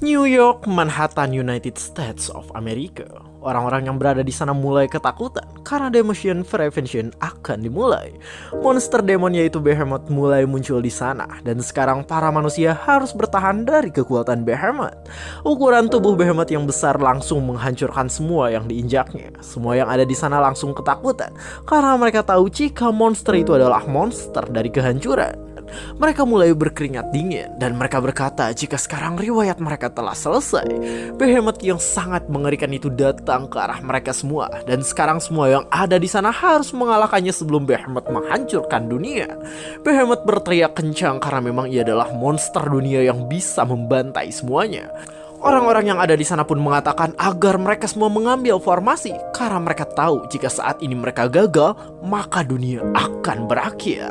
New York, Manhattan, United States of America. Orang-orang yang berada di sana mulai ketakutan karena Demolition Prevention akan dimulai. Monster demon yaitu Behemoth mulai muncul di sana dan sekarang para manusia harus bertahan dari kekuatan Behemoth. Ukuran tubuh Behemoth yang besar langsung menghancurkan semua yang diinjaknya. Semua yang ada di sana langsung ketakutan karena mereka tahu jika monster itu adalah monster dari kehancuran. Mereka mulai berkeringat dingin dan mereka berkata jika sekarang riwayat mereka telah selesai. Behemoth yang sangat mengerikan itu datang ke arah mereka semua dan sekarang semua yang ada di sana harus mengalahkannya sebelum Behemoth menghancurkan dunia. Behemoth berteriak kencang karena memang ia adalah monster dunia yang bisa membantai semuanya. Orang-orang yang ada di sana pun mengatakan agar mereka semua mengambil formasi karena mereka tahu jika saat ini mereka gagal, maka dunia akan berakhir.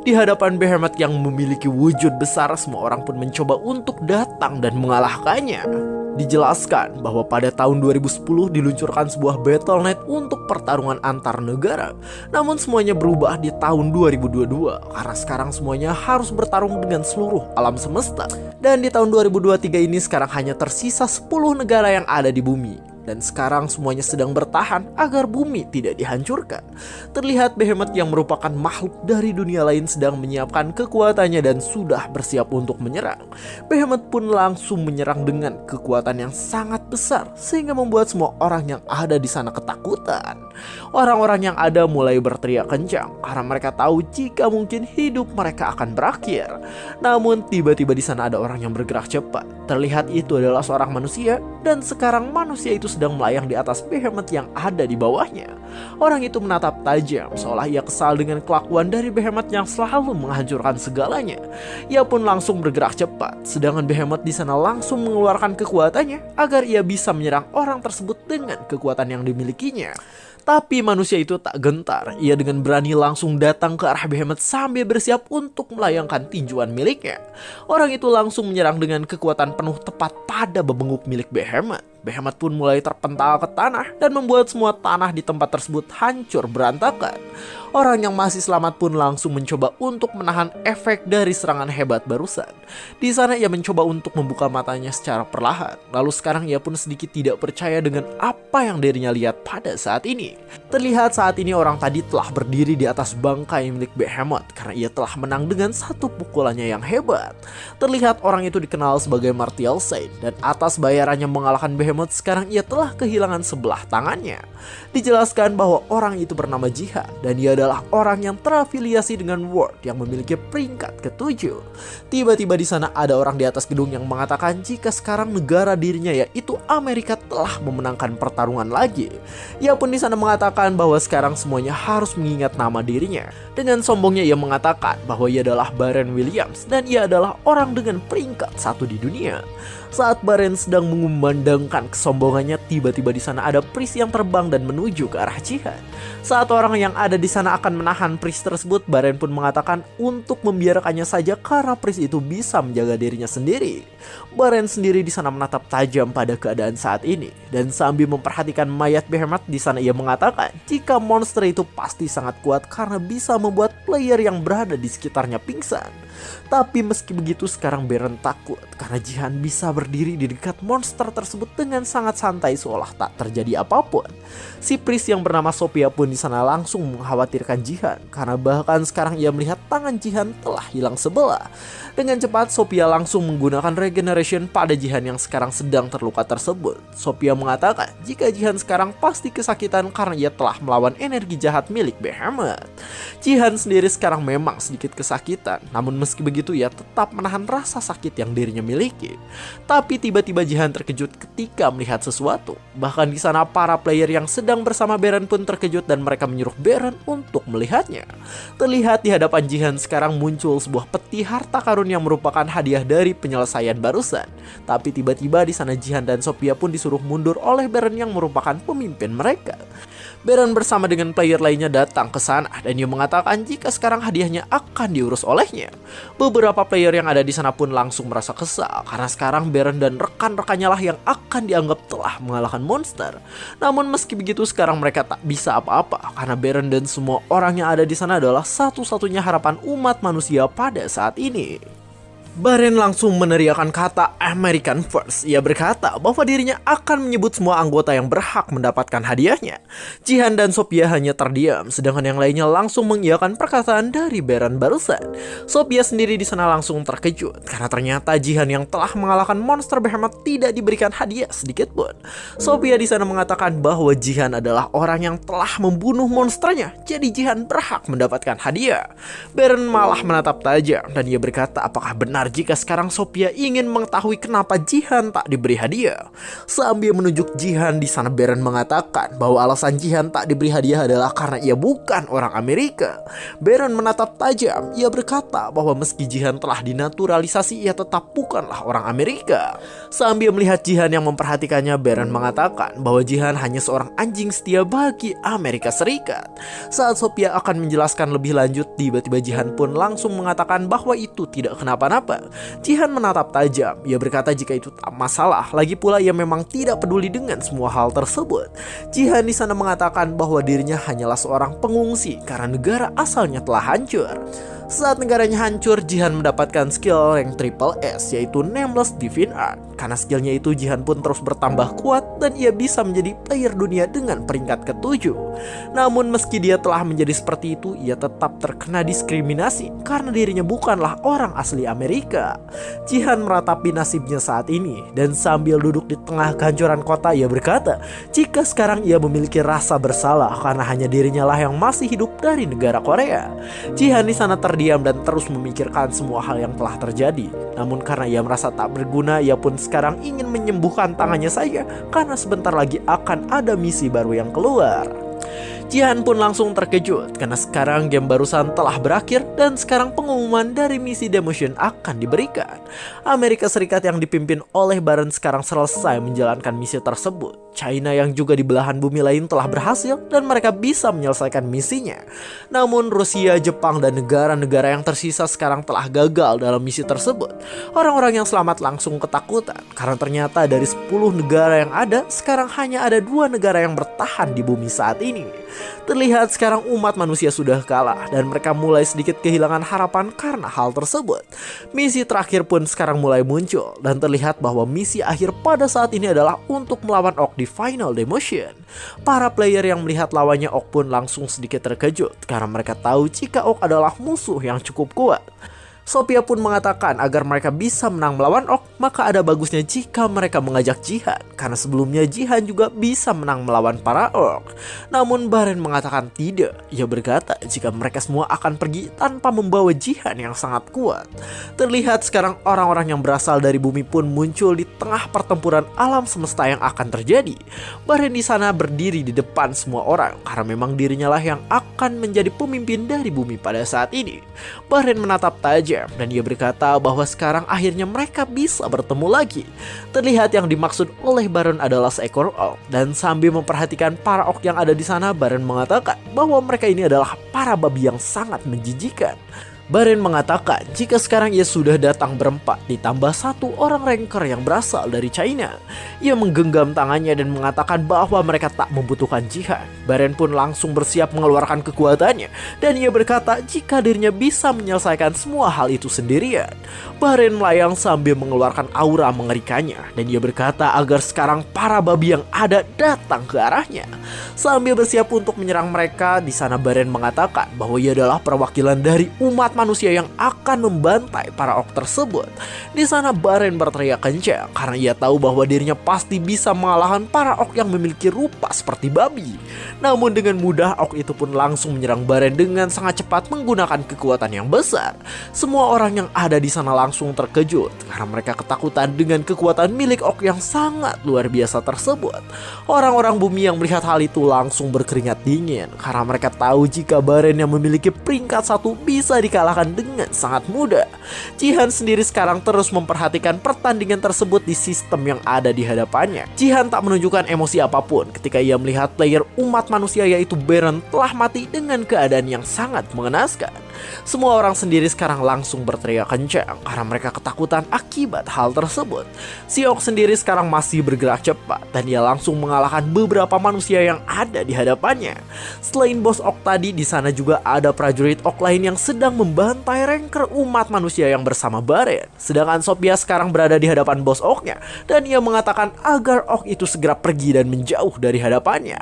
Di hadapan Behemoth yang memiliki wujud besar, semua orang pun mencoba untuk datang dan mengalahkannya. Dijelaskan bahwa pada tahun 2010 diluncurkan sebuah Battle.net untuk pertarungan antar negara. Namun semuanya berubah di tahun 2022 karena sekarang semuanya harus bertarung dengan seluruh alam semesta. Dan di tahun 2023 ini sekarang hanya tersisa 10 negara yang ada di bumi. Dan sekarang semuanya sedang bertahan agar bumi tidak dihancurkan. Terlihat Behemoth yang merupakan makhluk dari dunia lain sedang menyiapkan kekuatannya dan sudah bersiap untuk menyerang. Behemoth pun langsung menyerang dengan kekuatan yang sangat besar sehingga membuat semua orang yang ada di sana ketakutan. Orang-orang yang ada mulai berteriak kencang karena mereka tahu jika mungkin hidup mereka akan berakhir. Namun tiba-tiba di sana ada orang yang bergerak cepat. Terlihat itu adalah seorang manusia dan sekarang manusia itu sedang melayang di atas Behemoth yang ada di bawahnya. Orang itu menatap tajam seolah ia kesal dengan kelakuan dari Behemoth yang selalu menghancurkan segalanya. Ia pun langsung bergerak cepat, sedangkan Behemoth di sana langsung mengeluarkan kekuatannya agar ia bisa menyerang orang tersebut dengan kekuatan yang dimilikinya. Tapi manusia itu tak gentar. Ia dengan berani langsung datang ke arah Behemoth sambil bersiap untuk melayangkan tinjuan miliknya. Orang itu langsung menyerang dengan kekuatan penuh tepat pada bebenguk milik Behemoth. Behemoth pun mulai terpental ke tanah dan membuat semua tanah di tempat tersebut hancur berantakan. Orang yang masih selamat pun langsung mencoba untuk menahan efek dari serangan hebat barusan. Di sana ia mencoba untuk membuka matanya secara perlahan. Lalu sekarang ia pun sedikit tidak percaya dengan apa yang dirinya lihat pada saat ini. Terlihat saat ini orang tadi telah berdiri di atas bangkai milik Behemoth karena ia telah menang dengan satu pukulannya yang hebat. Terlihat orang itu dikenal sebagai Martial Saint dan atas bayarannya mengalahkan Behemoth sekarang ia telah kehilangan sebelah tangannya. Dijelaskan bahwa orang itu bernama Jihan dan ia adalah orang yang terafiliasi dengan World yang memiliki peringkat ke-7. Tiba-tiba di sana ada orang di atas gedung yang mengatakan jika sekarang negara dirinya yaitu Amerika telah memenangkan pertarungan lagi. Ia pun di sana mengatakan bahwa sekarang semuanya harus mengingat nama dirinya. Dengan sombongnya ia mengatakan bahwa ia adalah Baron Williams dan ia adalah orang dengan peringkat 1 di dunia. Saat Baron sedang mengumandangkan kesombongannya, tiba-tiba di sana ada Pris yang terbang dan menuju ke arah Jihan. Saat orang yang ada di sana akan menahan Pris tersebut, Baron pun mengatakan untuk membiarkannya saja karena Pris itu bisa menjaga dirinya sendiri. Baron sendiri di sana menatap tajam pada keadaan saat ini dan sambil memperhatikan mayat Behemoth di sana ia mengatakan jika monster itu pasti sangat kuat karena bisa membuat player yang berada di sekitarnya pingsan. Tapi meski begitu sekarang Baron takut karena Jihan bisa berdiri di dekat monster tersebut dengan sangat santai seolah tak terjadi apapun. Si Pris yang bernama Sophia pun di sana langsung mengkhawatirkan Jihan karena bahkan sekarang ia melihat tangan Jihan telah hilang sebelah. Dengan cepat Sophia langsung menggunakan regeneration pada Jihan yang sekarang sedang terluka tersebut. Sophia mengatakan jika Jihan sekarang pasti kesakitan karena ia telah melawan energi jahat milik Behemoth. Jihan sendiri sekarang memang sedikit kesakitan, namun meski begitu ia tetap menahan rasa sakit yang dirinya miliki. Tapi tiba-tiba Jihan terkejut ketika melihat sesuatu. Bahkan di sana para player yang sedang bersama Baron pun terkejut dan mereka menyuruh Baron untuk melihatnya. Terlihat di hadapan Jihan sekarang muncul sebuah peti harta karun yang merupakan hadiah dari penyelesaian barusan. Tapi tiba-tiba di sana Jihan dan Sophia pun disuruh mundur oleh Baron yang merupakan pemimpin mereka. Baron bersama dengan player lainnya datang ke sana dan dia mengatakan jika sekarang hadiahnya akan diurus olehnya. Beberapa player yang ada di sana pun langsung merasa kesal karena sekarang Baron dan rekan-rekannya lah yang akan dianggap telah mengalahkan monster. Namun meski begitu sekarang mereka tak bisa apa-apa karena Baron dan semua orang yang ada di sana adalah satu-satunya harapan umat manusia pada saat ini. Baren langsung meneriakkan kata American First. Ia berkata bahwa dirinya akan menyebut semua anggota yang berhak mendapatkan hadiahnya. Jihan dan Sophia hanya terdiam, sedangkan yang lainnya langsung mengiyakan perkataan dari Baren barusan. Sophia sendiri di sana langsung terkejut karena ternyata Jihan yang telah mengalahkan monster Behemoth tidak diberikan hadiah sedikit pun. Sophia di sana mengatakan bahwa Jihan adalah orang yang telah membunuh monsternya, jadi Jihan berhak mendapatkan hadiah. Baren malah menatap tajam dan ia berkata apakah benar jika sekarang Sophia ingin mengetahui kenapa Jihan tak diberi hadiah. Sambil menunjuk Jihan di sana, Baren mengatakan bahwa alasan Jihan tak diberi hadiah adalah karena ia bukan orang Amerika. Baren menatap tajam, ia berkata bahwa meski Jihan telah dinaturalisasi, ia tetap bukanlah orang Amerika. Sambil melihat Jihan yang memperhatikannya, Baren mengatakan bahwa Jihan hanya seorang anjing setia bagi Amerika Serikat. Saat Sophia akan menjelaskan lebih lanjut, tiba-tiba Jihan pun langsung mengatakan bahwa itu tidak kenapa-napa. Jihan menatap tajam, ia berkata jika itu tak masalah, lagi pula ia memang tidak peduli dengan semua hal tersebut. Jihan di sana mengatakan bahwa dirinya hanyalah seorang pengungsi karena negara asalnya telah hancur. Saat negaranya hancur, Jihan mendapatkan skill rank triple S, yaitu Nameless Divine Art. Karena skillnya itu, Jihan pun terus bertambah kuat dan ia bisa menjadi player dunia dengan peringkat ke-7. Namun meski dia telah menjadi seperti itu, ia tetap terkena diskriminasi karena dirinya bukanlah orang asli Amerika. Jihan meratapi nasibnya saat ini dan sambil duduk di tengah kehancuran kota, ia berkata jika sekarang ia memiliki rasa bersalah karena hanya dirinya lah yang masih hidup dari negara Korea. Jihan di sana terdiam dan terus memikirkan semua hal yang telah terjadi. Namun karena ia merasa tak berguna, ia pun sekarang ingin menyembuhkan tangannya saja karena sebentar lagi akan ada misi baru yang keluar. Jihan pun langsung terkejut karena sekarang game barusan telah berakhir dan sekarang pengumuman dari misi demotion akan diberikan. Amerika Serikat yang dipimpin oleh Baren sekarang selesai menjalankan misi tersebut. China yang juga di belahan bumi lain telah berhasil dan mereka bisa menyelesaikan misinya. Namun Rusia, Jepang, dan negara-negara yang tersisa sekarang telah gagal dalam misi tersebut. Orang-orang yang selamat langsung ketakutan karena ternyata dari 10 negara yang ada, sekarang hanya ada 2 negara yang bertahan di bumi saat ini. Terlihat sekarang umat manusia sudah kalah dan mereka mulai sedikit kehilangan harapan karena hal tersebut. Misi terakhir pun sekarang mulai muncul dan terlihat bahwa misi akhir pada saat ini adalah untuk melawan Orc di final demotion. Para player yang melihat lawannya Orc pun langsung sedikit terkejut karena mereka tahu jika Orc adalah musuh yang cukup kuat. Sophia pun mengatakan agar mereka bisa menang melawan Orc, maka ada bagusnya jika mereka mengajak Jihan, karena sebelumnya Jihan juga bisa menang melawan para Orc. Namun Baren mengatakan tidak. Ia berkata jika mereka semua akan pergi tanpa membawa Jihan yang sangat kuat. Terlihat sekarang orang-orang yang berasal dari bumi pun muncul di tengah pertempuran alam semesta yang akan terjadi. Baren di sana berdiri di depan semua orang karena memang dirinya lah yang akan menjadi pemimpin dari bumi pada saat ini. Baren menatap tajam dan ia berkata bahwa sekarang akhirnya mereka bisa bertemu lagi. Terlihat yang dimaksud oleh Baren adalah seekor Orc, dan sambil memperhatikan para Orc yang ada di sana, Baren mengatakan bahwa mereka ini adalah para babi yang sangat menjijikan. Baren mengatakan jika sekarang ia sudah datang berempat ditambah 1 orang ranker yang berasal dari China. Ia menggenggam tangannya dan mengatakan bahwa mereka tak membutuhkan Jihan. Baren pun langsung bersiap mengeluarkan kekuatannya dan ia berkata jika dirinya bisa menyelesaikan semua hal itu sendirian. Baren melayang sambil mengeluarkan aura mengerikannya dan ia berkata agar sekarang para babi yang ada datang ke arahnya. Sambil bersiap untuk menyerang mereka, di sana Baren mengatakan bahwa ia adalah perwakilan dari umat manusia yang akan membantai para Orc tersebut. Di sana Baren berteriak kencang karena ia tahu bahwa dirinya pasti bisa mengalahkan para Orc yang memiliki rupa seperti babi. Namun dengan mudah Orc itu pun langsung menyerang Baren dengan sangat cepat menggunakan kekuatan yang besar. Semua orang yang ada di sana langsung terkejut karena mereka ketakutan dengan kekuatan milik Orc yang sangat luar biasa tersebut. Orang-orang bumi yang melihat hal itu langsung berkeringat dingin karena mereka tahu jika Baren yang memiliki peringkat 1 bisa dikalahkan dengan sangat mudah. Jihan sendiri sekarang terus memperhatikan pertandingan tersebut di sistem yang ada di hadapannya. Jihan tak menunjukkan emosi apapun ketika ia melihat player umat manusia yaitu Baren telah mati dengan keadaan yang sangat mengenaskan. Semua orang sendiri sekarang langsung berteriak kencang karena mereka ketakutan akibat hal tersebut. Si Ok sendiri sekarang masih bergerak cepat dan dia langsung mengalahkan beberapa manusia yang ada di hadapannya. Selain bos Ok tadi, di sana juga ada prajurit Ok lain yang sedang membantai Ranker umat manusia yang bersama Baren. Sedangkan Sophia sekarang berada di hadapan bos Ok-nya dan ia mengatakan agar Ok itu segera pergi dan menjauh dari hadapannya.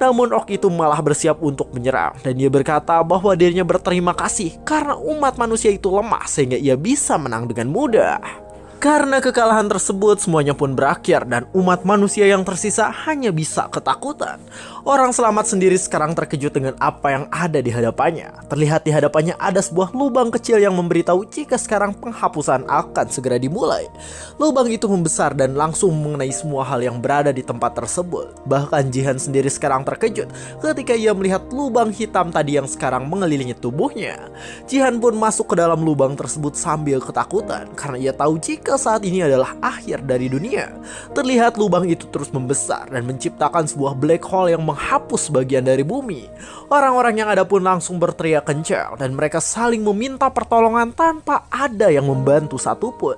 Namun Ok itu malah bersiap untuk menyerang dan dia berkata bahwa dirinya berterima kasih karena umat manusia itu lemah sehingga ia bisa menang dengan mudah. Karena kekalahan tersebut, semuanya pun berakhir dan umat manusia yang tersisa hanya bisa ketakutan. Orang selamat sendiri sekarang terkejut dengan apa yang ada di hadapannya. Terlihat di hadapannya ada sebuah lubang kecil yang memberitahu jika sekarang penghapusan akan segera dimulai. Lubang itu membesar dan langsung mengenai semua hal yang berada di tempat tersebut. Bahkan Jihan sendiri sekarang terkejut ketika ia melihat lubang hitam tadi yang sekarang mengelilingi tubuhnya. Jihan pun masuk ke dalam lubang tersebut sambil ketakutan karena ia tahu jika saat ini adalah akhir dari dunia. Terlihat lubang itu terus membesar dan menciptakan sebuah black hole yang menghapus bagian dari bumi. Orang-orang yang ada pun langsung berteriak kencang dan mereka saling meminta pertolongan tanpa ada yang membantu satupun.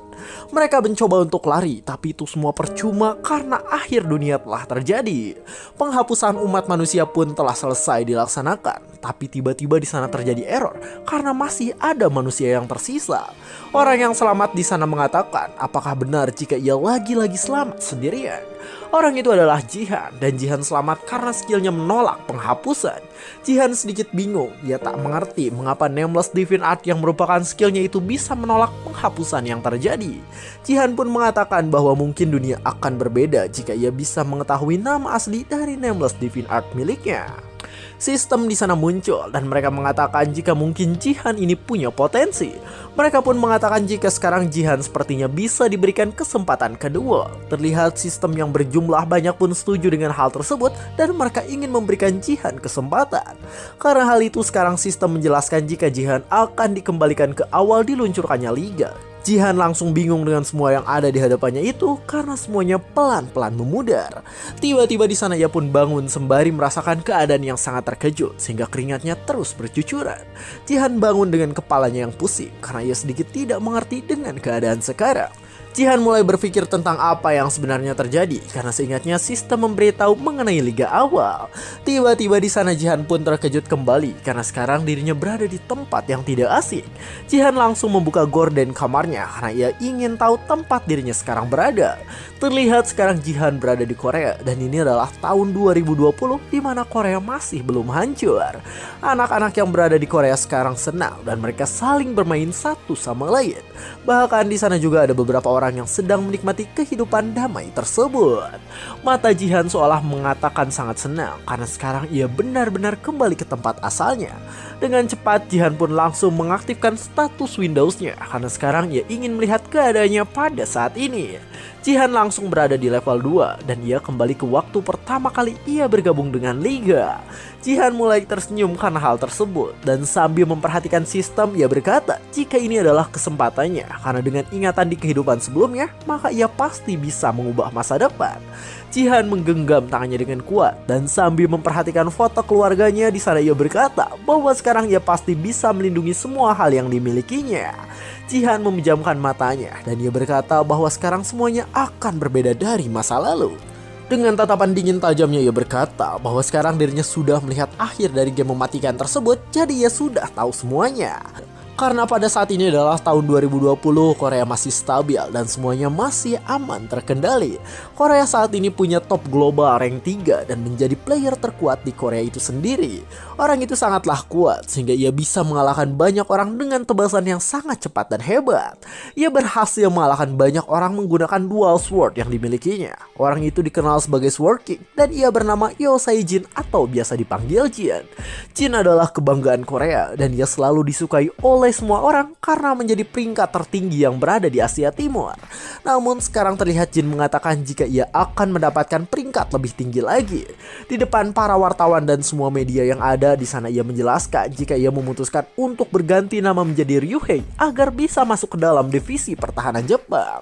Mereka mencoba untuk lari, tapi itu semua percuma karena akhir dunia telah terjadi. Penghapusan umat manusia pun telah selesai dilaksanakan, tapi tiba-tiba di sana terjadi error karena masih ada manusia yang tersisa. Orang yang selamat di sana mengatakan apakah benar jika ia lagi-lagi selamat sendirian. Orang itu adalah Jihan dan Jihan selamat karena skillnya menolak penghapusan. Jihan sedikit bingung, ia tak mengerti mengapa Nameless Divine Art yang merupakan skillnya itu bisa menolak penghapusan yang terjadi. Jihan pun mengatakan bahwa mungkin dunia akan berbeda jika ia bisa mengetahui nama asli dari Nameless Divine Art miliknya. Sistem di sana muncul dan mereka mengatakan jika mungkin Jihan ini punya potensi. Mereka pun mengatakan jika sekarang Jihan sepertinya bisa diberikan kesempatan kedua. Terlihat sistem yang berjumlah banyak pun setuju dengan hal tersebut dan mereka ingin memberikan Jihan kesempatan. Karena hal itu sekarang sistem menjelaskan jika Jihan akan dikembalikan ke awal diluncurkannya liga. Jihan langsung bingung dengan semua yang ada di hadapannya itu karena semuanya pelan-pelan memudar. Tiba-tiba di sana ia pun bangun sembari merasakan keadaan yang sangat terkejut sehingga keringatnya terus bercucuran. Jihan bangun dengan kepalanya yang pusing karena ia sedikit tidak mengerti dengan keadaan sekarang. Jihan mulai berpikir tentang apa yang sebenarnya terjadi karena seingatnya sistem memberitahu mengenai liga awal. Tiba-tiba di sana Jihan pun terkejut kembali karena sekarang dirinya berada di tempat yang tidak asing. Jihan langsung membuka gorden kamarnya karena ia ingin tahu tempat dirinya sekarang berada. Terlihat sekarang Jihan berada di Korea dan ini adalah tahun 2020 di mana Korea masih belum hancur. Anak-anak yang berada di Korea sekarang senang dan mereka saling bermain satu sama lain. Bahkan di sana juga ada beberapa orang yang sedang menikmati kehidupan damai tersebut. Mata Jihan seolah mengatakan sangat senang karena sekarang ia benar-benar kembali ke tempat asalnya. Dengan cepat Jihan pun langsung mengaktifkan status Windows-nya karena sekarang ia ingin melihat keadaannya pada saat ini. Jihan langsung berada di level 2 dan ia kembali ke waktu pertama kali ia bergabung dengan Liga. Jihan mulai tersenyum karena hal tersebut dan sambil memperhatikan sistem ia berkata jika ini adalah kesempatannya karena dengan ingatan di kehidupan sebelumnya maka ia pasti bisa mengubah masa depan. Jihan menggenggam tangannya dengan kuat dan sambil memperhatikan foto keluarganya di sana ia berkata bahwa sekarang ia pasti bisa melindungi semua hal yang dimilikinya. Jihan memejamkan matanya dan ia berkata bahwa sekarang semuanya akan berbeda dari masa lalu. Dengan tatapan dingin tajamnya ia berkata bahwa sekarang dirinya sudah melihat akhir dari game mematikan tersebut, jadi ia sudah tahu semuanya. Karena pada saat ini adalah tahun 2020, Korea masih stabil dan semuanya masih aman terkendali. Korea saat ini punya top global rank 3 dan menjadi player terkuat di Korea itu sendiri. Orang itu sangatlah kuat sehingga ia bisa mengalahkan banyak orang dengan tebasan yang sangat cepat dan hebat. Ia berhasil mengalahkan banyak orang menggunakan dual sword yang dimilikinya. Orang itu dikenal sebagai Sword King dan ia bernama Yosei Jin atau biasa dipanggil Jin. Jin adalah kebanggaan Korea dan ia selalu disukai oleh oleh semua orang karena menjadi peringkat tertinggi yang berada di Asia Timur. Namun sekarang terlihat Jin mengatakan jika ia akan mendapatkan peringkat lebih tinggi lagi. Di depan para wartawan dan semua media yang ada di sana, ia menjelaskan jika ia memutuskan untuk berganti nama menjadi Ryuhei agar bisa masuk ke dalam divisi pertahanan Jepang.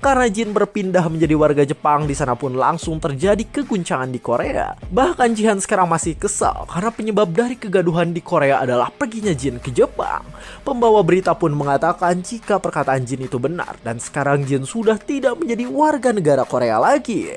Karena Jin berpindah menjadi warga Jepang, di sana pun langsung terjadi keguncangan di Korea. Bahkan Jihan sekarang masih kesal karena penyebab dari kegaduhan di Korea adalah perginya Jin ke Jepang. Pembawa berita pun mengatakan jika perkataan Jin itu benar dan sekarang Jin sudah tidak menjadi warga negara Korea lagi.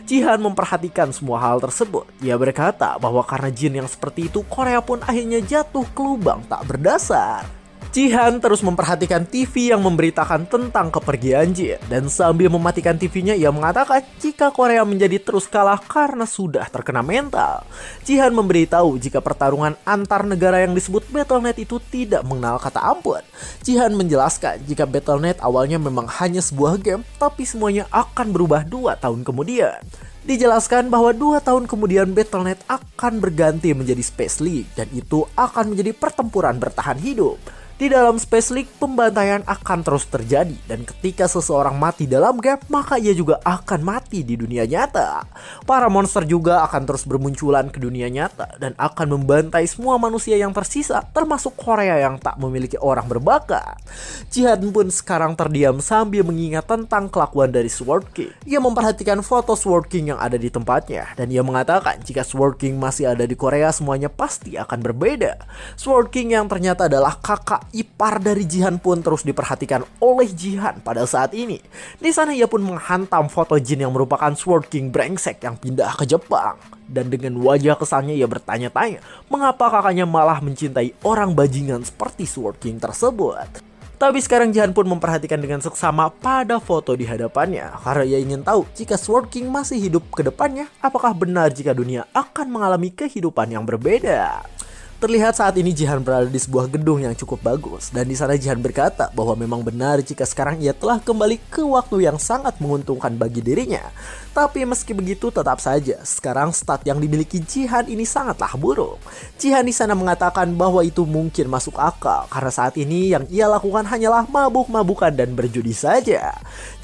Jihan memperhatikan semua hal tersebut. Ia berkata bahwa karena Jin yang seperti itu, Korea pun akhirnya jatuh ke lubang tak berdasar. Jihan terus memperhatikan TV yang memberitakan tentang kepergian Jin, dan sambil mematikan TV-nya ia mengatakan jika Korea menjadi terus kalah karena sudah terkena mental. Jihan memberitahu jika pertarungan antar negara yang disebut Battle.net itu tidak mengenal kata ampun. Jihan menjelaskan jika Battle.net awalnya memang hanya sebuah game, tapi semuanya akan berubah 2 tahun kemudian. Dijelaskan bahwa 2 tahun kemudian Battle.net akan berganti menjadi Space League, dan itu akan menjadi pertempuran bertahan hidup. Di dalam Space League, pembantaian akan terus terjadi, dan ketika seseorang mati dalam game, maka ia juga akan mati di dunia nyata. Para monster juga akan terus bermunculan ke dunia nyata dan akan membantai semua manusia yang tersisa, termasuk Korea yang tak memiliki orang berbakat. Jihan pun sekarang terdiam sambil mengingat tentang kelakuan dari Sword King. Ia memperhatikan foto Sword King yang ada di tempatnya, dan ia mengatakan jika Sword King masih ada di Korea, semuanya pasti akan berbeda. Sword King yang ternyata adalah kakak ipar dari Jihan pun terus diperhatikan oleh Jihan pada saat ini. Di sana ia pun menghantam foto Jin yang merupakan Sword King brengsek yang pindah ke Jepang. Dan dengan wajah kesalnya ia bertanya-tanya mengapa kakaknya malah mencintai orang bajingan seperti Sword King tersebut. Tapi sekarang Jihan pun memperhatikan dengan seksama pada foto di hadapannya karena ia ingin tahu jika Sword King masih hidup ke depannya, apakah benar jika dunia akan mengalami kehidupan yang berbeda. Terlihat saat ini Jihan berada di sebuah gedung yang cukup bagus, dan di sana Jihan berkata bahwa memang benar jika sekarang ia telah kembali ke waktu yang sangat menguntungkan bagi dirinya. Tapi meski begitu tetap saja sekarang stat yang dimiliki Jihan ini sangatlah buruk. Jihan di sana mengatakan bahwa itu mungkin masuk akal karena saat ini yang ia lakukan hanyalah mabuk-mabukan dan berjudi saja.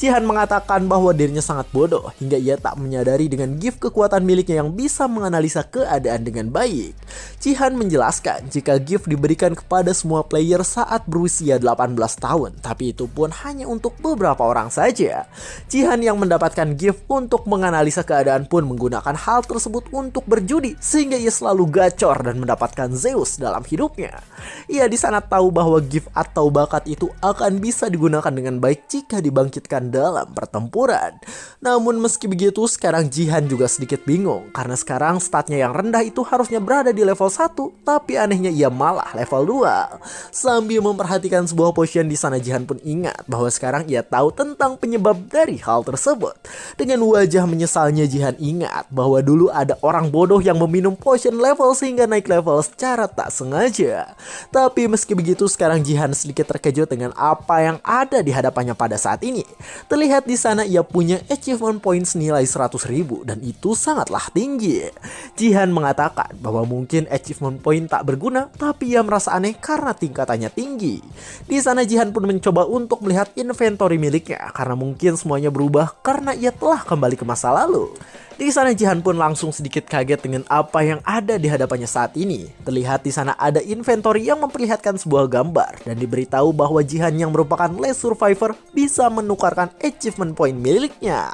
Jihan mengatakan bahwa dirinya sangat bodoh hingga ia tak menyadari dengan gift kekuatan miliknya yang bisa menganalisa keadaan dengan baik. Jihan menjelaskan jika gift diberikan kepada semua player saat berusia 18 tahun, tapi itu pun hanya untuk beberapa orang saja. Jihan yang mendapatkan gift untuk menganalisa keadaan pun menggunakan hal tersebut untuk berjudi sehingga ia selalu gacor dan mendapatkan Zeus dalam hidupnya. Ia di sana tahu bahwa gift atau bakat itu akan bisa digunakan dengan baik jika dibangkitkan dalam pertempuran. Namun meski begitu sekarang Jihan juga sedikit bingung karena sekarang statnya yang rendah itu harusnya berada di level 1, tapi anehnya ia malah level 2. Sambil memperhatikan sebuah potion di sana Jihan pun ingat bahwa sekarang ia tahu tentang penyebab dari hal tersebut. Dengan wajah menyesalnya Jihan ingat bahwa dulu ada orang bodoh yang meminum potion level sehingga naik level secara tak sengaja. Tapi meski begitu sekarang Jihan sedikit terkejut dengan apa yang ada di hadapannya pada saat ini. Terlihat di sana ia punya achievement points nilai 100.000 dan itu sangatlah tinggi. Jihan mengatakan bahwa mungkin achievement point tak berguna, tapi ia merasa aneh karena tingkatannya tinggi. Di sana Jihan pun mencoba untuk melihat inventory miliknya karena mungkin semuanya berubah karena ia telah kembali ke masa lalu. Di sana Jihan pun langsung sedikit kaget dengan apa yang ada di hadapannya saat ini. Terlihat di sana ada inventory yang memperlihatkan sebuah gambar dan diberitahu bahwa Jihan yang merupakan last survivor bisa menukarkan achievement point miliknya.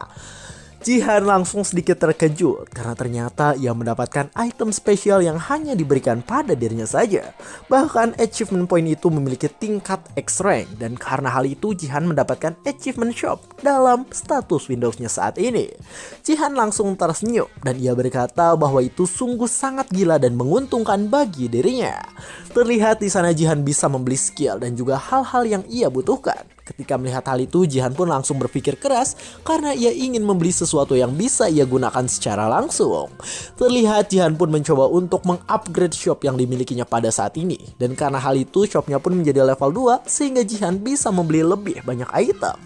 Jihan langsung sedikit terkejut karena ternyata ia mendapatkan item spesial yang hanya diberikan pada dirinya saja. Bahkan achievement point itu memiliki tingkat X-rank dan karena hal itu Jihan mendapatkan achievement shop dalam status Windows-nya saat ini. Jihan langsung tersenyum dan ia berkata bahwa itu sungguh sangat gila dan menguntungkan bagi dirinya. Terlihat di sana Jihan bisa membeli skill dan juga hal-hal yang ia butuhkan. Ketika melihat hal itu, Jihan pun langsung berpikir keras karena ia ingin membeli sesuatu yang bisa ia gunakan secara langsung. Terlihat Jihan pun mencoba untuk mengupgrade shop yang dimilikinya pada saat ini. Dan karena hal itu, shopnya pun menjadi level 2 sehingga Jihan bisa membeli lebih banyak item.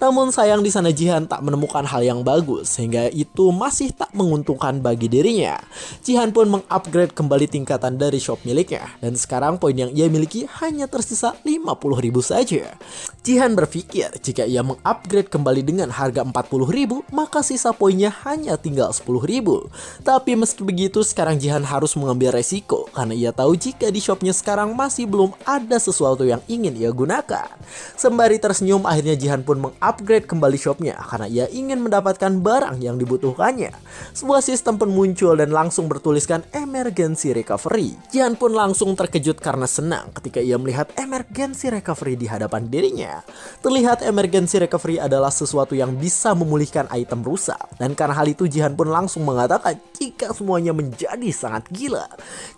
Namun sayang di sana Jihan tak menemukan hal yang bagus sehingga itu masih tak menguntungkan bagi dirinya. Jihan pun mengupgrade kembali tingkatan dari shop miliknya dan sekarang poin yang ia miliki hanya tersisa 50.000 saja. Jihan berpikir jika ia mengupgrade kembali dengan harga 40.000 maka sisa poinnya hanya tinggal 10.000. Tapi meski begitu sekarang Jihan harus mengambil resiko karena ia tahu jika di shopnya sekarang masih belum ada sesuatu yang ingin ia gunakan. Sembari tersenyum akhirnya Jihan pun mengupgrade kembali shopnya karena ia ingin mendapatkan barang yang dibutuhkannya. Sebuah sistem pun muncul dan langsung bertuliskan emergency recovery. Jihan pun langsung terkejut karena senang ketika ia melihat emergency recovery di hadapan dirinya. Terlihat emergency recovery adalah sesuatu yang bisa memulihkan item rusak. Dan karena hal itu Jihan pun langsung mengatakan jika semuanya menjadi sangat gila.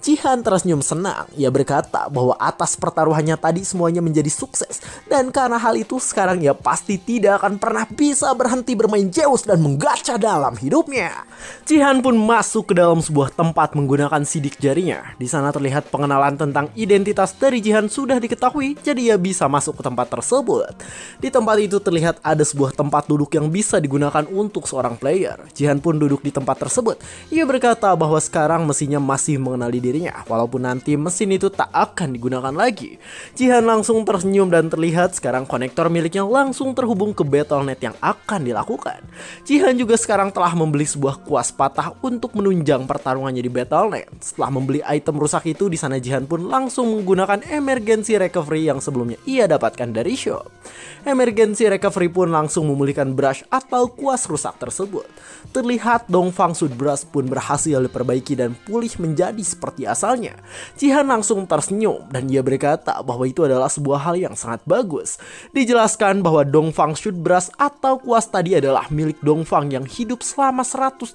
Jihan tersenyum senang. Ia berkata bahwa atas pertaruhannya tadi semuanya menjadi sukses. Dan karena hal itu sekarang ia pasti tidak akan pernah bisa berhenti bermain Zeus dan menggacha dalam hidupnya. Jihan pun masuk ke dalam sebuah tempat menggunakan sidik jarinya. Di sana terlihat pengenalan tentang identitas dari Jihan sudah diketahui, jadi ia bisa masuk ke tempat tersebut. Di tempat itu terlihat ada sebuah tempat duduk yang bisa digunakan untuk seorang player. Jihan pun duduk di tempat tersebut. Ia berkata bahwa sekarang mesinnya masih mengenali dirinya, walaupun nanti mesin itu tak akan digunakan lagi. Jihan langsung tersenyum dan terlihat sekarang konektor miliknya langsung terhubung ke Battle.net yang akan dilakukan. Jihan juga sekarang telah membeli sebuah kuas patah untuk menunjang pertarungannya di Battle.net. Setelah membeli item rusak itu, di sana Jihan pun langsung menggunakan emergency recovery yang sebelumnya ia dapatkan dari shop. Emergency recovery pun langsung memulihkan brush atau kuas rusak tersebut. Terlihat Dongfang Shoot Brush pun berhasil diperbaiki dan pulih menjadi seperti asalnya. Jihan langsung tersenyum dan ia berkata bahwa itu adalah sebuah hal yang sangat bagus. Dijelaskan bahwa Dongfang Shoot Brush atau kuas tadi adalah milik Dongfang yang hidup selama 180.000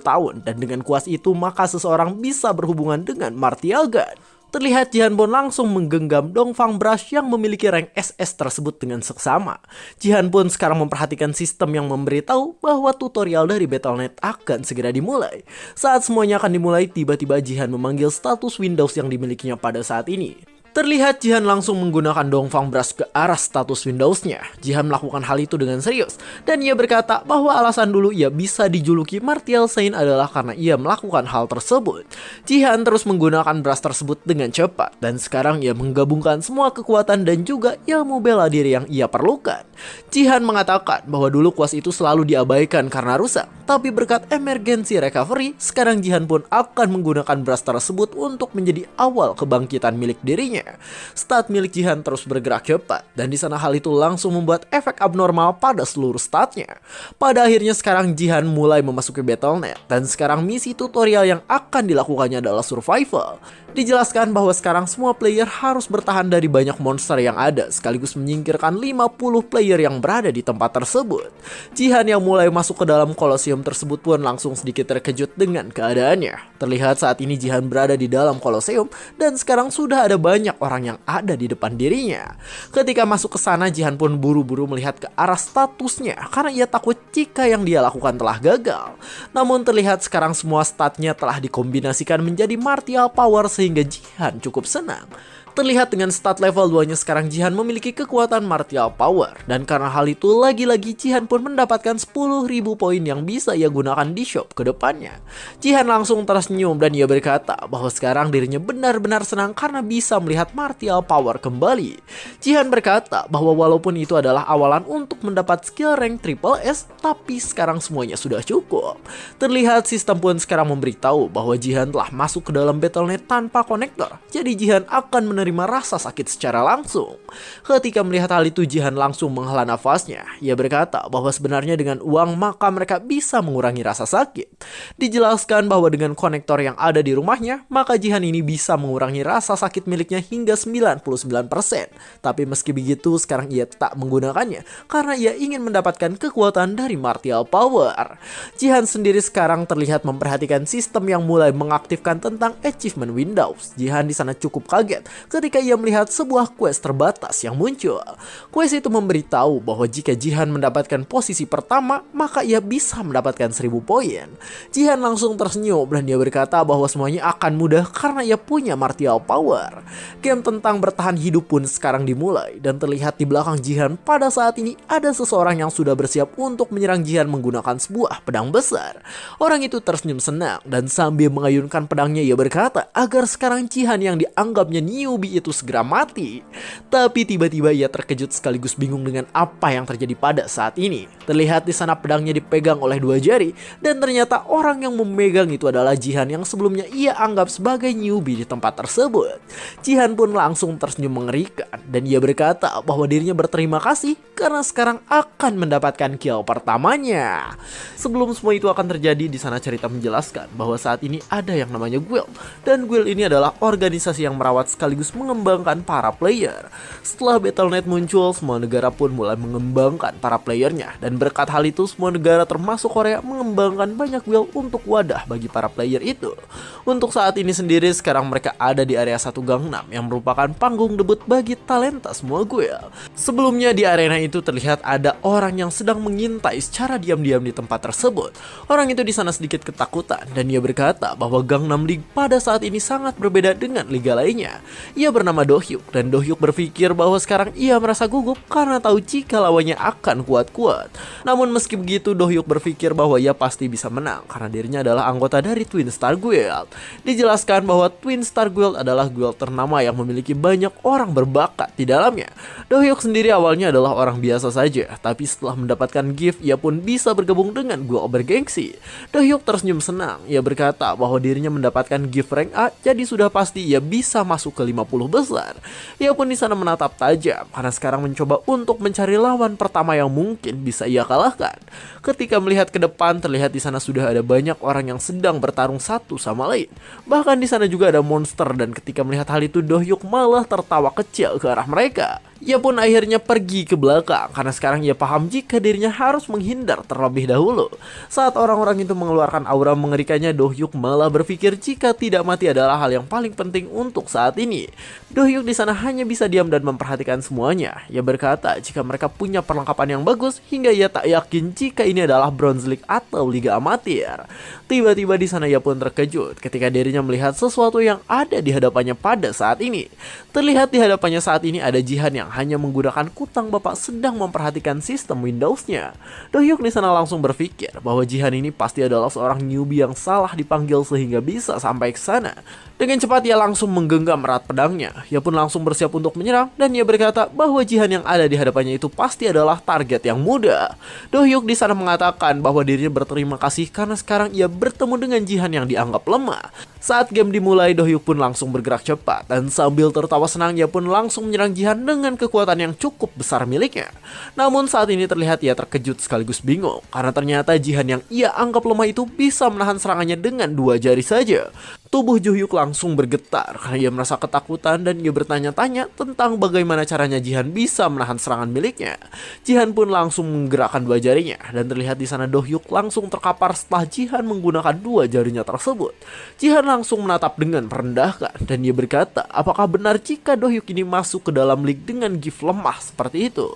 tahun dan dengan kuas itu maka seseorang bisa berhubungan dengan Martial God. Terlihat Jihan pun langsung menggenggam Dongfang Brush yang memiliki rank SS tersebut dengan seksama. Jihan pun sekarang memperhatikan sistem yang memberitahu bahwa tutorial dari Battle.net akan segera dimulai. Saat semuanya akan dimulai, tiba-tiba Jihan memanggil status Windows yang dimilikinya pada saat ini. Terlihat Jihan langsung menggunakan Dongfang Brush ke arah status Windows-nya. Jihan melakukan hal itu dengan serius dan ia berkata bahwa alasan dulu ia bisa dijuluki Martial Saint adalah karena ia melakukan hal tersebut. Jihan terus menggunakan brush tersebut dengan cepat dan sekarang ia menggabungkan semua kekuatan dan juga ilmu bela diri yang ia perlukan. Jihan mengatakan bahwa dulu kuas itu selalu diabaikan karena rusak, tapi berkat emergency recovery, sekarang Jihan pun akan menggunakan brush tersebut untuk menjadi awal kebangkitan milik dirinya. Stat milik Jihan terus bergerak cepat dan di sana hal itu langsung membuat efek abnormal pada seluruh statnya. Pada akhirnya sekarang Jihan mulai memasuki Battle.net dan sekarang misi tutorial yang akan dilakukannya adalah survival. Dijelaskan bahwa sekarang semua player harus bertahan dari banyak monster yang ada sekaligus menyingkirkan 50 player yang berada di tempat tersebut. Jihan yang mulai masuk ke dalam Colosseum tersebut pun langsung sedikit terkejut dengan keadaannya. Terlihat saat ini Jihan berada di dalam Colosseum dan sekarang sudah ada banyak orang yang ada di depan dirinya. Ketika masuk ke sana, Jihan pun buru-buru melihat ke arah statusnya karena ia takut jika yang dia lakukan telah gagal. Namun terlihat sekarang semua statnya telah dikombinasikan menjadi martial power sehingga Jihan cukup senang. Terlihat dengan stat level 2-nya sekarang Jihan memiliki kekuatan martial power. Dan karena hal itu lagi-lagi Jihan pun mendapatkan 10.000 poin yang bisa ia gunakan di shop ke depannya. Jihan langsung tersenyum dan ia berkata bahwa sekarang dirinya benar-benar senang karena bisa melihat martial power kembali. Jihan berkata bahwa walaupun itu adalah awalan untuk mendapat skill rank triple S, tapi sekarang semuanya sudah cukup. Terlihat sistem pun sekarang memberitahu bahwa Jihan telah masuk ke dalam Battle.net tanpa konektor. Jadi Jihan akan menerima rasa sakit secara langsung. Ketika melihat hal itu, Jihan langsung menghela nafasnya. Ia berkata bahwa sebenarnya dengan uang maka mereka bisa mengurangi rasa sakit. Dijelaskan bahwa dengan konektor yang ada di rumahnya, maka Jihan ini bisa mengurangi rasa sakit miliknya hingga 99%. Tapi meski begitu, sekarang ia tak menggunakannya karena ia ingin mendapatkan kekuatan dari martial power. Jihan sendiri sekarang terlihat memperhatikan sistem yang mulai mengaktifkan tentang achievement Windows. Jihan di sana cukup kaget ketika ia melihat sebuah quest terbatas yang muncul. Quest itu memberitahu bahwa jika Jihan mendapatkan posisi pertama, maka ia bisa mendapatkan 1000 poin. Jihan langsung tersenyum dan dia berkata bahwa semuanya akan mudah karena ia punya martial power. Game tentang bertahan hidup pun sekarang dimulai dan terlihat di belakang Jihan pada saat ini ada seseorang yang sudah bersiap untuk menyerang Jihan menggunakan sebuah pedang besar. Orang itu tersenyum senang dan sambil mengayunkan pedangnya ia berkata agar sekarang Jihan yang dianggapnya newbie itu segera mati. Tapi tiba-tiba ia terkejut sekaligus bingung dengan apa yang terjadi pada saat ini. Terlihat di sana pedangnya dipegang oleh 2 jari dan ternyata orang yang memegang itu adalah Jihan yang sebelumnya ia anggap sebagai newbie di tempat tersebut. Jihan pun langsung tersenyum mengerikan dan ia berkata bahwa dirinya berterima kasih karena sekarang akan mendapatkan kill pertamanya. Sebelum semua itu akan terjadi, di sana cerita menjelaskan bahwa saat ini ada yang namanya guild, dan guild ini adalah organisasi yang merawat sekaligus mengembangkan para player. Setelah Battle.net muncul, semua negara pun mulai mengembangkan para playernya, dan berkat hal itu semua negara termasuk Korea mengembangkan banyak guild untuk wadah bagi para player itu. Untuk saat ini sendiri sekarang mereka ada di area 1 Gangnam yang merupakan panggung debut bagi talenta semua guild. Sebelumnya di arena itu terlihat ada orang yang sedang mengintai secara diam-diam di tempat tersebut. Orang itu di sana sedikit ketakutan dan ia berkata bahwa Gangnam League pada saat ini sangat berbeda dengan liga lainnya. Ia bernama Do-hyuk dan Do-hyuk berpikir bahwa sekarang ia merasa gugup karena tahu jika lawannya akan kuat-kuat. Namun meski begitu Do-hyuk berpikir bahwa ia pasti bisa menang karena dirinya adalah anggota dari Twin Star Guild. Dijelaskan bahwa Twin Star Guild adalah guild ternama yang memiliki banyak orang berbakat di dalamnya. Do-hyuk sendiri awalnya adalah orang biasa saja, tapi setelah mendapatkan gift ia pun bisa bergabung dengan guild bergengsi. Do-hyuk tersenyum senang, ia berkata bahwa dirinya mendapatkan gift rank A, jadi sudah pasti ia bisa masuk ke 50 besar. Ia pun di sana menatap tajam karena sekarang mencoba untuk mencari lawan pertama yang mungkin bisa ia kalahkan. Ketika melihat ke depan, terlihat di sana sudah ada banyak orang yang sedang bertarung satu sama lain. Bahkan di sana juga ada monster dan ketika melihat hal itu Do-hyuk malah tertawa kecil ke arah mereka. Ia pun akhirnya pergi ke belakang karena sekarang ia paham jika dirinya harus menghindar terlebih dahulu. Saat orang-orang itu mengeluarkan aura mengerikannya, Do-hyuk malah berpikir jika tidak mati adalah hal yang paling penting untuk saat ini. Do-hyuk di sana hanya bisa diam dan memperhatikan semuanya. Ia berkata jika mereka punya perlengkapan yang bagus hingga ia tak yakin jika ini adalah Bronze League atau Liga Amatir. Tiba-tiba di sana ia pun terkejut ketika dirinya melihat sesuatu yang ada di hadapannya pada saat ini. Terlihat di hadapannya saat ini ada Jihan yang hanya menggunakan kutang bapak sedang memperhatikan sistem Windows-nya. Do-hyuk di sana langsung berpikir bahwa Jihan ini pasti adalah seorang newbie yang salah dipanggil sehingga bisa sampai ke sana. Dengan cepat ia langsung menggenggam erat pedangnya. Ia pun langsung bersiap untuk menyerang dan ia berkata bahwa Jihan yang ada di hadapannya itu pasti adalah target yang mudah. Do-hyuk di sana mengatakan bahwa dirinya berterima kasih karena sekarang ia bertemu dengan Jihan yang dianggap lemah. Saat game dimulai, Do-hyuk pun langsung bergerak cepat dan sambil tertawa senang ia pun langsung menyerang Jihan dengan kekuatan yang cukup besar miliknya. Namun saat ini terlihat ia terkejut sekaligus bingung karena ternyata Jihan yang ia anggap lemah itu bisa menahan serangannya dengan 2 jari saja. Tubuh Do-hyuk langsung bergetar karena ia merasa ketakutan dan ia bertanya-tanya tentang bagaimana caranya Jihan bisa menahan serangan miliknya. Jihan pun langsung menggerakkan 2 jarinya dan terlihat di sana Do-hyuk langsung terkapar setelah Jihan menggunakan 2 jarinya tersebut. Jihan langsung menatap dengan merendahkan dan ia berkata apakah benar jika Do-hyuk ini masuk ke dalam league dengan gift lemah seperti itu.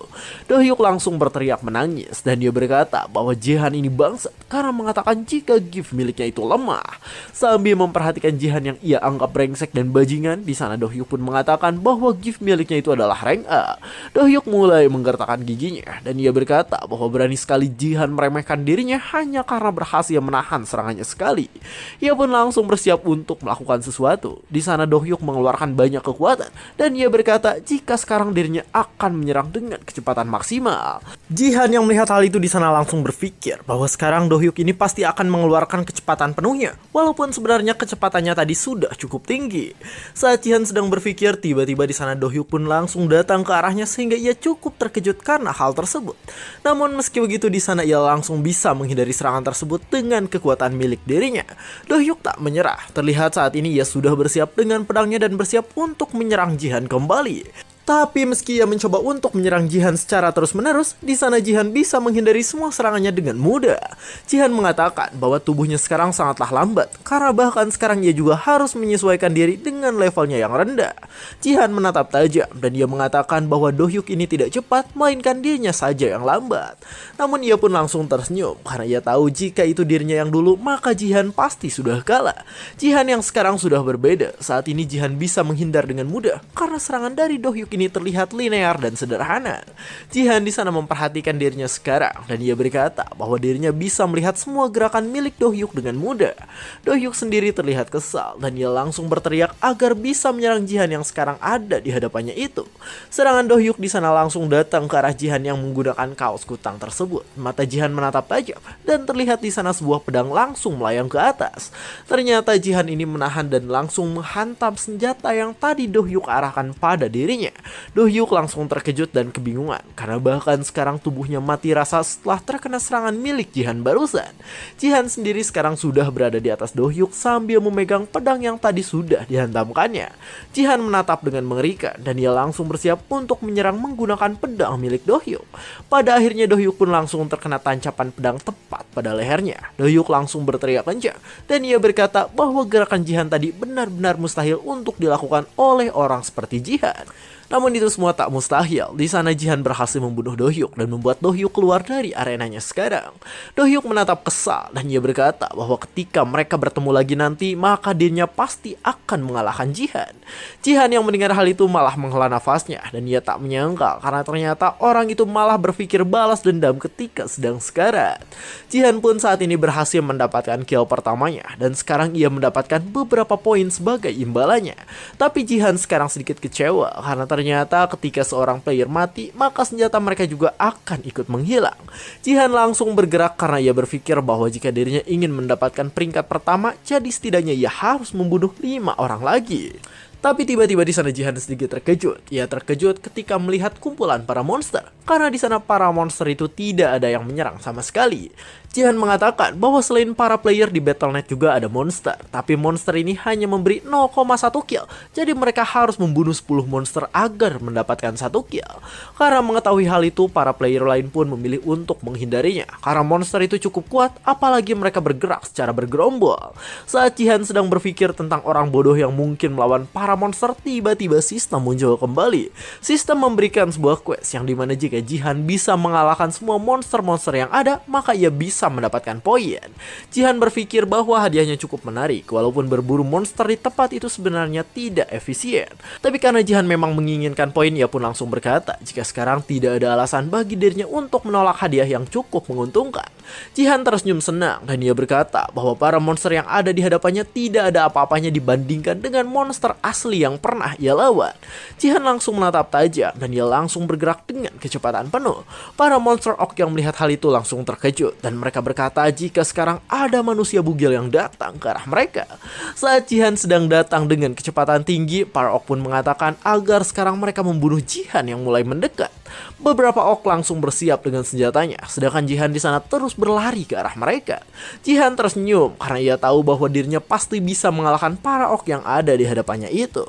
Do-hyuk langsung berteriak menangis dan dia berkata bahwa Jihan ini bangsat karena mengatakan jika gift miliknya itu lemah. Sambil memperhatikan Jihan yang ia anggap brengsek dan bajingan, di sana Do-hyuk pun mengatakan bahwa gift miliknya itu adalah rank A. Do-hyuk mulai menggertakkan giginya dan ia berkata bahwa berani sekali Jihan meremehkan dirinya hanya karena berhasil menahan serangannya sekali. Ia pun langsung bersiap untuk melakukan sesuatu. Di sana Do-hyuk mengeluarkan banyak kekuatan dan ia berkata jika sekarang dirinya akan menyerang dengan kecepatan maksimal. Jihan yang melihat hal itu di sana langsung berpikir bahwa sekarang Do-hyuk ini pasti akan mengeluarkan kecepatan penuhnya, walaupun sebenarnya kecepatannya tadi sudah cukup tinggi. Saat Jihan sedang berpikir, tiba-tiba di sana Do-hyuk pun langsung datang ke arahnya sehingga ia cukup terkejut karena hal tersebut. Namun meski begitu di sana ia langsung bisa menghindari serangan tersebut dengan kekuatan milik dirinya. Do-hyuk tak menyerah. Terlihat saat ini ia sudah bersiap dengan pedangnya dan bersiap untuk menyerang Jihan kembali. Tapi meski ia mencoba untuk menyerang Jihan secara terus-menerus, di sana Jihan bisa menghindari semua serangannya dengan mudah. Jihan mengatakan bahwa tubuhnya sekarang sangatlah lambat, karena bahkan sekarang ia juga harus menyesuaikan diri dengan levelnya yang rendah. Jihan menatap tajam dan ia mengatakan bahwa Dohyuk ini tidak cepat, melainkan dirinya saja yang lambat. Namun ia pun langsung tersenyum, karena ia tahu jika itu dirinya yang dulu, maka Jihan pasti sudah kalah. Jihan yang sekarang sudah berbeda, saat ini Jihan bisa menghindar dengan mudah, karena serangan dari Dohyuk ini terlihat linear dan sederhana. Jihan di sana memperhatikan dirinya sekarang dan ia berkata bahwa dirinya bisa melihat semua gerakan milik Dohyuk dengan mudah. Dohyuk sendiri terlihat kesal dan ia langsung berteriak agar bisa menyerang Jihan yang sekarang ada di hadapannya itu. Serangan Dohyuk di sana langsung datang ke arah Jihan yang menggunakan kaos kutang tersebut. Mata Jihan menatap tajam dan terlihat di sana sebuah pedang langsung melayang ke atas. Ternyata Jihan ini menahan dan langsung menghantam senjata yang tadi Dohyuk arahkan pada dirinya. Dohyuk langsung terkejut dan kebingungan karena bahkan sekarang tubuhnya mati rasa setelah terkena serangan milik Jihan barusan. Jihan sendiri sekarang sudah berada di atas Dohyuk sambil memegang pedang yang tadi sudah dihantamkannya. Jihan menatap dengan mengerikan dan ia langsung bersiap untuk menyerang menggunakan pedang milik Dohyuk. Pada akhirnya Dohyuk pun langsung terkena tancapan pedang tepat pada lehernya. Dohyuk langsung berteriak kencang dan ia berkata bahwa gerakan Jihan tadi benar-benar mustahil untuk dilakukan oleh orang seperti Jihan. Namun itu semua tak mustahil. Di sana Jihan berhasil membunuh Dohyuk dan membuat Dohyuk keluar dari arenanya sekarang. Dohyuk menatap kesal dan ia berkata bahwa ketika mereka bertemu lagi nanti, maka dirinya pasti akan mengalahkan Jihan. Jihan yang mendengar hal itu malah menghela nafasnya dan ia tak menyangka karena ternyata orang itu malah berpikir balas dendam ketika sedang sekarat. Jihan pun saat ini berhasil mendapatkan kill pertamanya dan sekarang ia mendapatkan beberapa poin sebagai imbalannya. Tapi Jihan sekarang sedikit kecewa karena ternyata ketika seorang player mati, maka senjata mereka juga akan ikut menghilang. Jihan langsung bergerak karena ia berpikir bahwa jika dirinya ingin mendapatkan peringkat pertama, jadi setidaknya ia harus membunuh 5 orang lagi. Tapi tiba-tiba di sana Jihan sedikit terkejut. Ia terkejut ketika melihat kumpulan para monster, karena di sana para monster itu tidak ada yang menyerang sama sekali. Jihan mengatakan bahwa selain para player di Battle.net juga ada monster, tapi monster ini hanya memberi 0,1 kill. Jadi mereka harus membunuh 10 monster agar mendapatkan 1 kill. Karena mengetahui hal itu, para player lain pun memilih untuk menghindarinya, karena monster itu cukup kuat, apalagi mereka bergerak secara bergerombol. Saat Jihan sedang berpikir tentang orang bodoh yang mungkin melawan para monster, tiba-tiba sistem muncul kembali. Sistem memberikan sebuah quest yang dimana jika Jihan bisa mengalahkan semua monster-monster yang ada, maka ia bisa mendapatkan poin. Jihan berpikir bahwa hadiahnya cukup menarik, walaupun berburu monster di tempat itu sebenarnya tidak efisien. Tapi karena Jihan memang menginginkan poin, ia pun langsung berkata jika sekarang tidak ada alasan bagi dirinya untuk menolak hadiah yang cukup menguntungkan. Jihan tersenyum senang dan ia berkata bahwa para monster yang ada di hadapannya tidak ada apa-apanya dibandingkan dengan monster asli yang pernah ia lawan. Jihan langsung menatap tajam dan ia langsung bergerak dengan kecepatan penuh. Para monster orc yang melihat hal itu langsung terkejut dan mereka berkata jika sekarang ada manusia bugil yang datang ke arah mereka. Saat Jihan sedang datang dengan kecepatan tinggi, para orc pun mengatakan agar sekarang mereka membunuh Jihan yang mulai mendekat. Beberapa orc langsung bersiap dengan senjatanya, sedangkan Jihan di sana terus berlari ke arah mereka. Jihan tersenyum karena ia tahu bahwa dirinya pasti bisa mengalahkan para orc yang ada di hadapannya itu.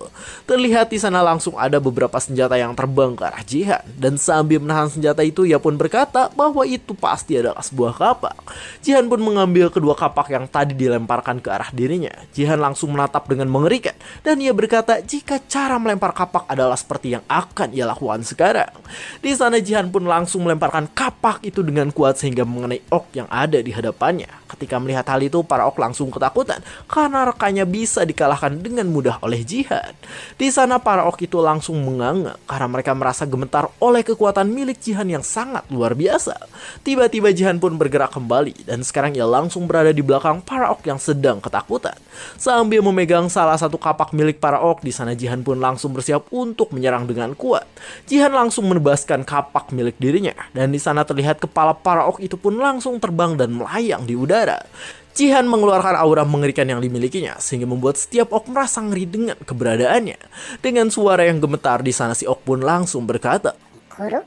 Terlihat di sana langsung ada beberapa senjata yang terbang ke arah Jihan, dan sambil menahan senjata itu ia pun berkata bahwa itu pasti adalah sebuah kapak. Jihan pun mengambil kedua kapak yang tadi dilemparkan ke arah dirinya. Jihan langsung menatap dengan mengerikan dan ia berkata jika cara melempar kapak adalah seperti yang akan ia lakukan sekarang. Di sana Jihan pun langsung melemparkan kapak itu dengan kuat sehingga mengenai orc yang ada di hadapannya. Ketika melihat hal itu, para orc langsung ketakutan karena rekannya bisa dikalahkan dengan mudah oleh Jihan. Di sana para orc itu langsung menganga karena mereka merasa gemetar oleh kekuatan milik Jihan yang sangat luar biasa. Tiba-tiba Jihan pun bergerak kembali dan sekarang ia langsung berada di belakang para orc yang sedang ketakutan. Sambil memegang salah satu kapak milik para orc, di sana Jihan pun langsung bersiap untuk menyerang dengan kuat. Jihan langsung menebaskan kapak milik dirinya dan di sana terlihat kepala para orc itu pun langsung terbang dan melayang di udara. Jihan mengeluarkan aura mengerikan yang dimilikinya sehingga membuat setiap orc merasa ngeri dengan keberadaannya. Dengan suara yang gemetar di sana si orc pun langsung berkata, Guru,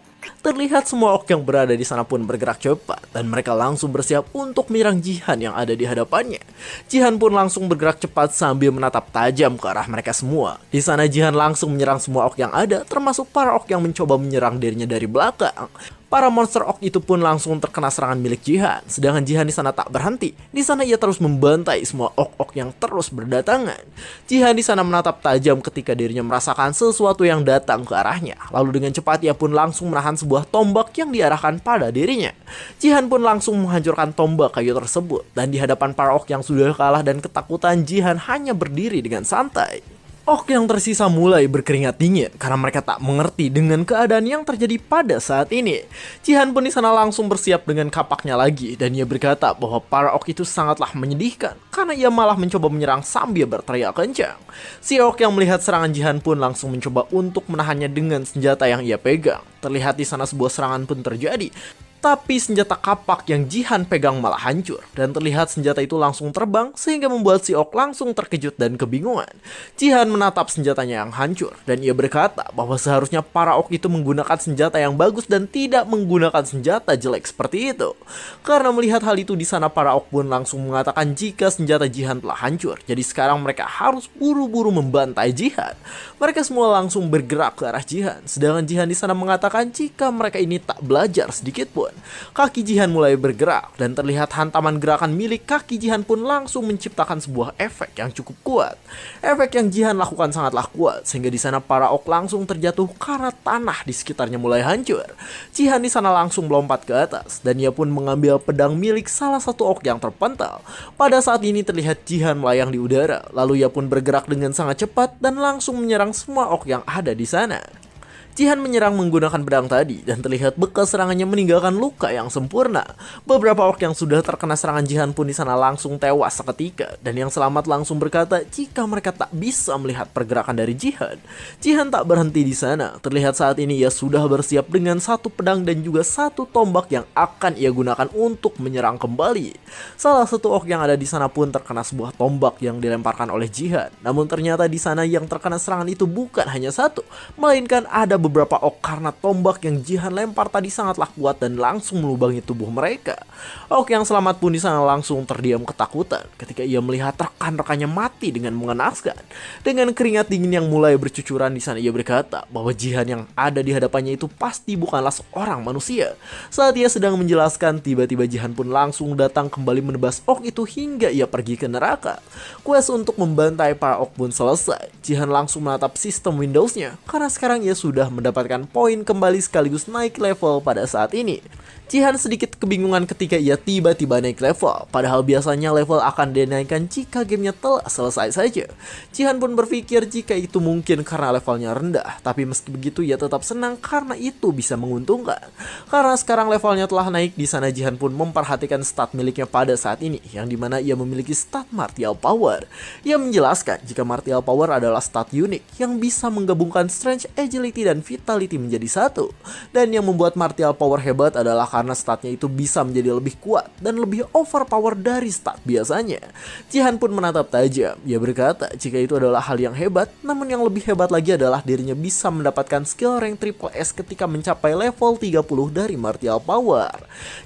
Terlihat semua orc yang berada di sana pun bergerak cepat dan mereka langsung bersiap untuk menyerang Jihan yang ada di hadapannya. Jihan pun langsung bergerak cepat sambil menatap tajam ke arah mereka semua. Di sana Jihan langsung menyerang semua orc yang ada, termasuk para orc yang mencoba menyerang dirinya dari belakang. Para monster orc itu pun langsung terkena serangan milik Jihan. Sedangkan Jihan di sana tak berhenti. Di sana ia terus membantai semua orc-orc yang terus berdatangan. Jihan di sana menatap tajam ketika dirinya merasakan sesuatu yang datang ke arahnya. Lalu dengan cepat ia pun langsung menahan sebuah tombak yang diarahkan pada dirinya. Jihan pun langsung menghancurkan tombak kayu tersebut. Dan di hadapan para orc yang sudah kalah dan ketakutan, Jihan hanya berdiri dengan santai. Orc yang tersisa mulai berkeringat dingin karena mereka tak mengerti dengan keadaan yang terjadi pada saat ini. Jihan pun di sana langsung bersiap dengan kapaknya lagi dan ia berkata bahwa para orc itu sangatlah menyedihkan karena ia malah mencoba menyerang sambil berteriak kencang. Si orc yang melihat serangan Jihan pun langsung mencoba untuk menahannya dengan senjata yang ia pegang. Terlihat di sana sebuah serangan pun terjadi. Tapi senjata kapak yang Jihan pegang malah hancur. Dan terlihat senjata itu langsung terbang sehingga membuat si orc langsung terkejut dan kebingungan. Jihan menatap senjatanya yang hancur dan ia berkata bahwa seharusnya para orc itu menggunakan senjata yang bagus dan tidak menggunakan senjata jelek seperti itu. Karena melihat hal itu di sana para orc pun langsung mengatakan jika senjata Jihan telah hancur. Jadi sekarang mereka harus buru-buru membantai Jihan. Mereka semua langsung bergerak ke arah Jihan. Sedangkan Jihan di sana mengatakan jika mereka ini tak belajar sedikit pun. Kaki Jihan mulai bergerak dan terlihat hantaman gerakan milik kaki Jihan pun langsung menciptakan sebuah efek yang cukup kuat. Efek yang Jihan lakukan sangatlah kuat sehingga di sana para orc langsung terjatuh karena tanah di sekitarnya mulai hancur. Jihan di sana langsung melompat ke atas dan ia pun mengambil pedang milik salah satu orc yang terpental. Pada saat ini terlihat Jihan melayang di udara, lalu ia pun bergerak dengan sangat cepat dan langsung menyerang semua orc yang ada di sana. Jihan menyerang menggunakan pedang tadi dan terlihat bekas serangannya meninggalkan luka yang sempurna. Beberapa orc yang sudah terkena serangan Jihan pun di sana langsung tewas seketika dan yang selamat langsung berkata jika mereka tak bisa melihat pergerakan dari Jihan. Jihan tak berhenti di sana. Terlihat saat ini ia sudah bersiap dengan satu pedang dan juga satu tombak yang akan ia gunakan untuk menyerang kembali. Salah satu orc yang ada di sana pun terkena sebuah tombak yang dilemparkan oleh Jihan. Namun ternyata di sana yang terkena serangan itu bukan hanya satu, melainkan ada beberapa orc karena tombak yang Jihan lempar tadi sangatlah kuat dan langsung melubangi tubuh mereka. Orc yang selamat pun di sana langsung terdiam ketakutan ketika ia melihat rekan-rekannya mati dengan mengenaskan. Dengan keringat dingin yang mulai bercucuran di sana ia berkata bahwa Jihan yang ada di hadapannya itu pasti bukanlah seorang manusia. Saat ia sedang menjelaskan, tiba-tiba Jihan pun langsung datang kembali menebas orc itu hingga ia pergi ke neraka. Quest untuk membantai para orc pun selesai. Jihan langsung menatap sistem Windows-nya karena sekarang ia sudah mendapatkan poin kembali sekaligus naik level pada saat ini. Jihan sedikit kebingungan ketika ia tiba-tiba naik level, padahal biasanya level akan dinaikkan jika gamenya telah selesai saja. Jihan pun berpikir jika itu mungkin karena levelnya rendah, tapi meski begitu ia tetap senang karena itu bisa menguntungkan. Karena sekarang levelnya telah naik, di sana Jihan pun memperhatikan stat miliknya pada saat ini, yang dimana ia memiliki stat Martial Power. Ia menjelaskan jika Martial Power adalah stat unik yang bisa menggabungkan Strength, Agility, dan Vitality menjadi satu. Dan yang membuat Martial Power hebat adalah karena statnya itu bisa menjadi lebih kuat dan lebih overpower dari stat biasanya. Jihan pun menatap tajam. Ia berkata jika itu adalah hal yang hebat, namun yang lebih hebat lagi adalah dirinya bisa mendapatkan skill rank triple S ketika mencapai level 30 dari Martial Power.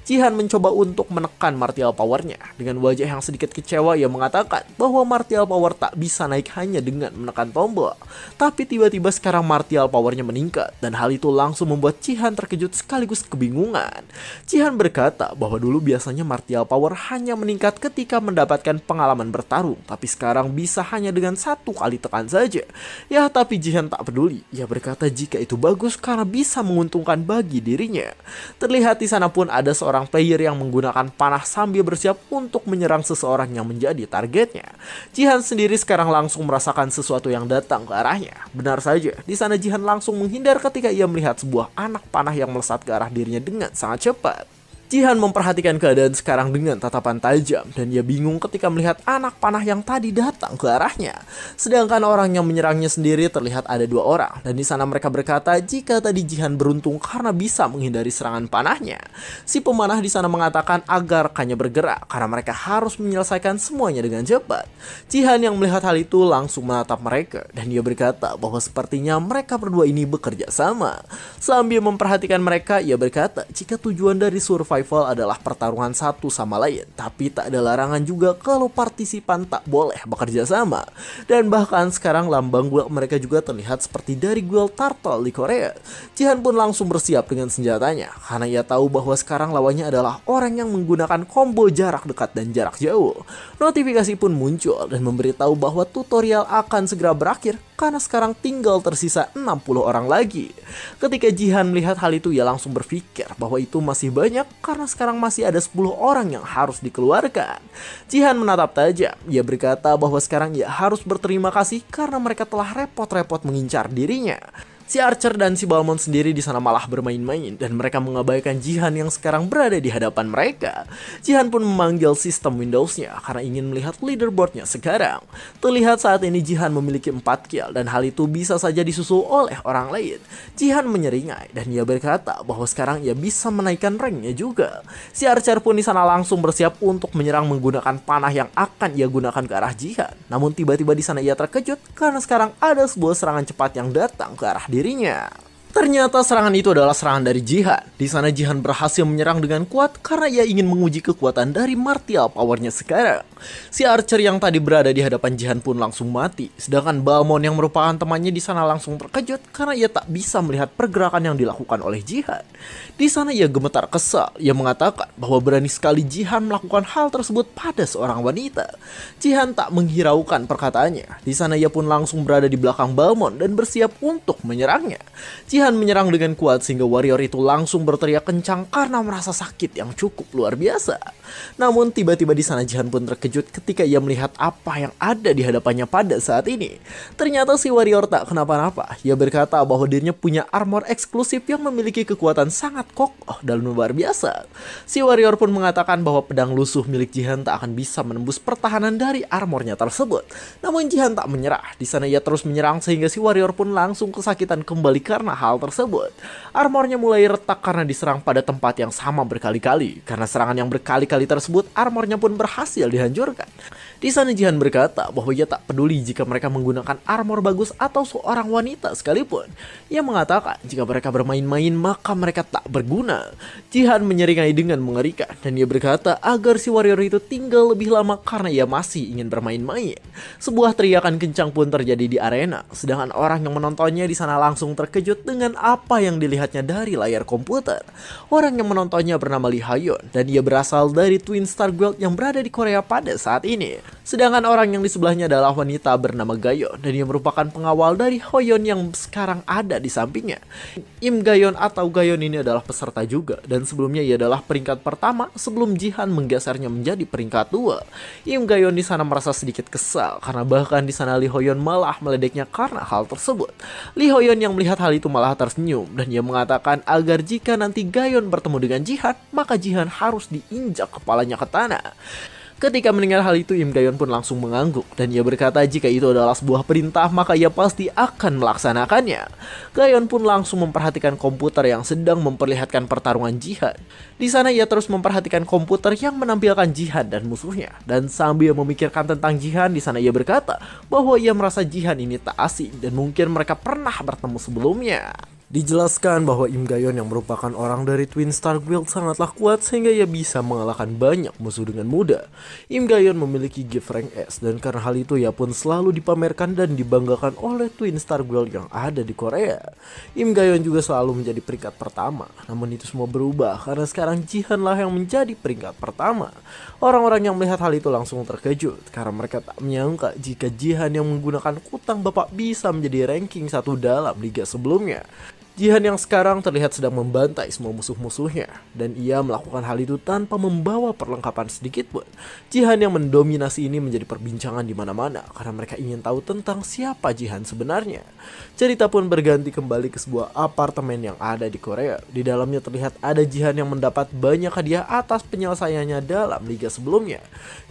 Jihan mencoba untuk menekan Martial Powernya. Dengan wajah yang sedikit kecewa ia mengatakan bahwa Martial Power tak bisa naik hanya dengan menekan tombol. Tapi tiba-tiba sekarang Martial Powernya meningkat dan hal itu langsung membuat Jihan terkejut sekaligus kebingungan. Jihan berkata bahwa dulu biasanya Martial Power hanya meningkat ketika mendapatkan pengalaman bertarung, tapi sekarang bisa hanya dengan satu kali tekan saja. Ya, tapi Jihan tak peduli. Ia berkata jika itu bagus karena bisa menguntungkan bagi dirinya. Terlihat di sana pun ada seorang player yang menggunakan panah sambil bersiap untuk menyerang seseorang yang menjadi targetnya. Jihan sendiri sekarang langsung merasakan sesuatu yang datang ke arahnya. Benar saja, di sana Jihan langsung menghindar ketika ia melihat sebuah anak panah yang melesat ke arah dirinya dengan sangat cepat. Jihan memperhatikan keadaan sekarang dengan tatapan tajam dan ia bingung ketika melihat anak panah yang tadi datang ke arahnya. Sedangkan orang yang menyerangnya sendiri terlihat ada 2 orang dan di sana mereka berkata jika tadi Jihan beruntung karena bisa menghindari serangan panahnya. Si pemanah di sana mengatakan agar rekannya bergerak karena mereka harus menyelesaikan semuanya dengan cepat. Jihan yang melihat hal itu langsung menatap mereka dan ia berkata bahwa sepertinya mereka berdua ini bekerja sama. Sambil memperhatikan mereka, ia berkata jika tujuan dari survival adalah pertarungan satu sama lain, tapi tak ada larangan juga kalau partisipan tak boleh bekerja sama. Dan bahkan sekarang lambang guild mereka juga terlihat seperti dari guild Turtle di Korea. Jihan pun langsung bersiap dengan senjatanya karena ia tahu bahwa sekarang lawannya adalah orang yang menggunakan combo jarak dekat dan jarak jauh. Notifikasi pun muncul dan memberitahu bahwa tutorial akan segera berakhir karena sekarang tinggal tersisa 60 orang lagi. Ketika Jihan melihat hal itu, ia langsung berpikir bahwa itu masih banyak karena sekarang masih ada 10 orang yang harus dikeluarkan. Jihan menatap tajam. Ia berkata bahwa sekarang ia harus berterima kasih karena mereka telah repot-repot mengincar dirinya. Si Archer dan si Balmond sendiri di sana malah bermain-main dan mereka mengabaikan Jihan yang sekarang berada di hadapan mereka. Jihan pun memanggil sistem Windows-nya karena ingin melihat leaderboard-nya sekarang. Terlihat saat ini Jihan memiliki 4 kill dan hal itu bisa saja disusul oleh orang lain. Jihan menyeringai dan ia berkata bahwa sekarang ia bisa menaikkan rank-nya juga. Si Archer pun di sana langsung bersiap untuk menyerang menggunakan panah yang akan ia gunakan ke arah Jihan. Namun tiba-tiba di sana ia terkejut karena sekarang ada sebuah serangan cepat yang datang ke arah dirinya. Ternyata serangan itu adalah serangan dari Jihan. Di sana Jihan berhasil menyerang dengan kuat karena ia ingin menguji kekuatan dari martial powernya sekarang. Si Archer yang tadi berada di hadapan Jihan pun langsung mati. Sedangkan Balmond yang merupakan temannya di sana langsung terkejut karena ia tak bisa melihat pergerakan yang dilakukan oleh Jihan. Di sana ia gemetar kesal. Ia mengatakan bahwa berani sekali Jihan melakukan hal tersebut pada seorang wanita. Jihan tak menghiraukan perkataannya. Di sana ia pun langsung berada di belakang Balmond dan bersiap untuk menyerangnya. Jihan menyerang dengan kuat sehingga warrior itu langsung berteriak kencang karena merasa sakit yang cukup luar biasa. Namun tiba-tiba di sana Jihan pun terkejut ketika ia melihat apa yang ada di hadapannya pada saat ini. Ternyata si warrior tak kenapa-napa. Ia berkata bahwa dirinya punya armor eksklusif yang memiliki kekuatan sangat kokoh dan luar biasa. Si warrior pun mengatakan bahwa pedang lusuh milik Jihan tak akan bisa menembus pertahanan dari armornya tersebut. Namun Jihan tak menyerah. Di sana ia terus menyerang sehingga si warrior pun langsung kesakitan kembali karena hal tersebut. Armornya mulai retak karena diserang pada tempat yang sama berkali-kali. Karena serangan yang berkali-kali tersebut, armornya pun berhasil dihancurkan. Di sana Jihan berkata bahwa ia tak peduli jika mereka menggunakan armor bagus atau seorang wanita sekalipun. Ia mengatakan jika mereka bermain-main maka mereka tak berguna. Jihan menyeringai dengan mengerikan dan ia berkata agar si warrior itu tinggal lebih lama karena ia masih ingin bermain-main. Sebuah teriakan kencang pun terjadi di arena, sedangkan orang yang menontonnya di sana langsung terkejut dengan apa yang dilihatnya dari layar komputer. Orang yang menontonnya bernama Lee Hayon dan ia berasal dari Twin Star Guild yang berada di Korea pada saat ini. Sedangkan orang yang di sebelahnya adalah wanita bernama Gayon dan ia merupakan pengawal dari Hoyon yang sekarang ada di sampingnya. Im Gayon atau Gayon ini adalah peserta juga dan sebelumnya ia adalah peringkat pertama sebelum Jihan menggesernya menjadi peringkat 2. Im Gayon di sana merasa sedikit kesal karena bahkan di sana Lee Hoyon malah meledeknya karena hal tersebut. Lee Hoyon yang melihat hal itu malah tersenyum dan ia mengatakan agar jika nanti Gayon bertemu dengan Jihan maka Jihan harus diinjak kepalanya ke tanah. Ketika mendengar hal itu, Im Gayon pun langsung mengangguk dan ia berkata jika itu adalah sebuah perintah maka ia pasti akan melaksanakannya. Gayon pun langsung memperhatikan komputer yang sedang memperlihatkan pertarungan Jihan. Di sana ia terus memperhatikan komputer yang menampilkan Jihan dan musuhnya. Dan sambil memikirkan tentang Jihan, di sana ia berkata bahwa ia merasa Jihan ini tak asing dan mungkin mereka pernah bertemu sebelumnya. Dijelaskan bahwa Im Gayon yang merupakan orang dari Twin Star Guild sangatlah kuat sehingga ia bisa mengalahkan banyak musuh dengan mudah. Im Gayon memiliki gift rank S dan karena hal itu ia pun selalu dipamerkan dan dibanggakan oleh Twin Star Guild yang ada di Korea. Im Gayon juga selalu menjadi peringkat pertama. Namun itu semua berubah karena sekarang Jihan lah yang menjadi peringkat pertama. Orang-orang yang melihat hal itu langsung terkejut karena mereka tak menyangka jika Jihan yang menggunakan kutang bapak bisa menjadi ranking 1 dalam liga sebelumnya. Jihan yang sekarang terlihat sedang membantai semua musuh-musuhnya, dan ia melakukan hal itu tanpa membawa perlengkapan sedikit pun. Jihan yang mendominasi ini menjadi perbincangan di mana-mana karena mereka ingin tahu tentang siapa Jihan sebenarnya. Cerita pun berganti kembali ke sebuah apartemen yang ada di Korea. Di dalamnya terlihat ada Jihan yang mendapat banyak hadiah atas penyelesaiannya dalam liga sebelumnya.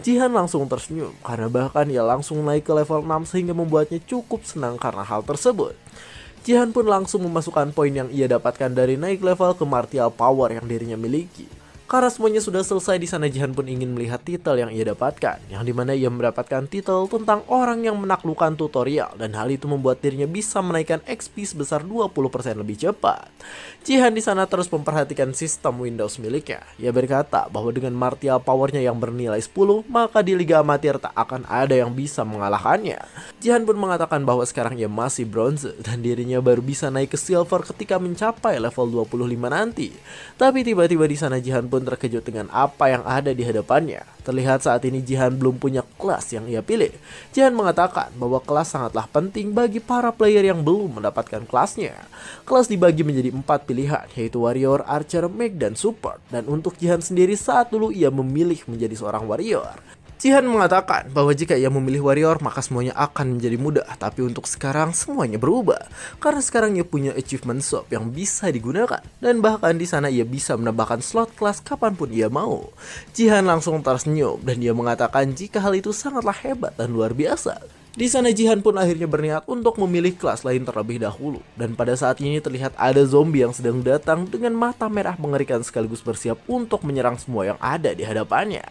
Jihan langsung tersenyum karena bahkan ia langsung naik ke level 6 sehingga membuatnya cukup senang karena hal tersebut. Jihan pun langsung memasukkan poin yang ia dapatkan dari naik level ke martial power yang dirinya miliki. Karena semuanya sudah selesai di sana, Jihan pun ingin melihat titel yang ia dapatkan, yang dimana ia mendapatkan titel tentang orang yang menaklukkan tutorial, dan hal itu membuat dirinya bisa menaikkan XP sebesar 20% lebih cepat. Jihan di sana terus memperhatikan sistem Windows miliknya. Ia berkata bahwa dengan martial powernya yang bernilai 10, maka di liga amatir tak akan ada yang bisa mengalahkannya. Jihan pun mengatakan bahwa sekarang ia masih bronze dan dirinya baru bisa naik ke silver ketika mencapai level 25 nanti. Tapi tiba-tiba di sana Jihan pun terkejut dengan apa yang ada di hadapannya. Terlihat saat ini Jihan belum punya kelas yang ia pilih. Jihan mengatakan bahwa kelas sangatlah penting bagi para player yang belum mendapatkan kelasnya. Kelas dibagi menjadi 4 pilihan, yaitu warrior, archer, mage, dan support. Dan untuk Jihan sendiri saat dulu ia memilih menjadi seorang warrior. Jihan mengatakan bahwa jika ia memilih warrior maka semuanya akan menjadi mudah, tapi untuk sekarang semuanya berubah karena sekarang ia punya achievement shop yang bisa digunakan dan bahkan di sana ia bisa menambahkan slot kelas kapanpun ia mau. Jihan langsung tersenyum dan ia mengatakan jika hal itu sangatlah hebat dan luar biasa. Di sana Jihan pun akhirnya berniat untuk memilih kelas lain terlebih dahulu, dan pada saat ini terlihat ada zombie yang sedang datang dengan mata merah mengerikan sekaligus bersiap untuk menyerang semua yang ada di hadapannya.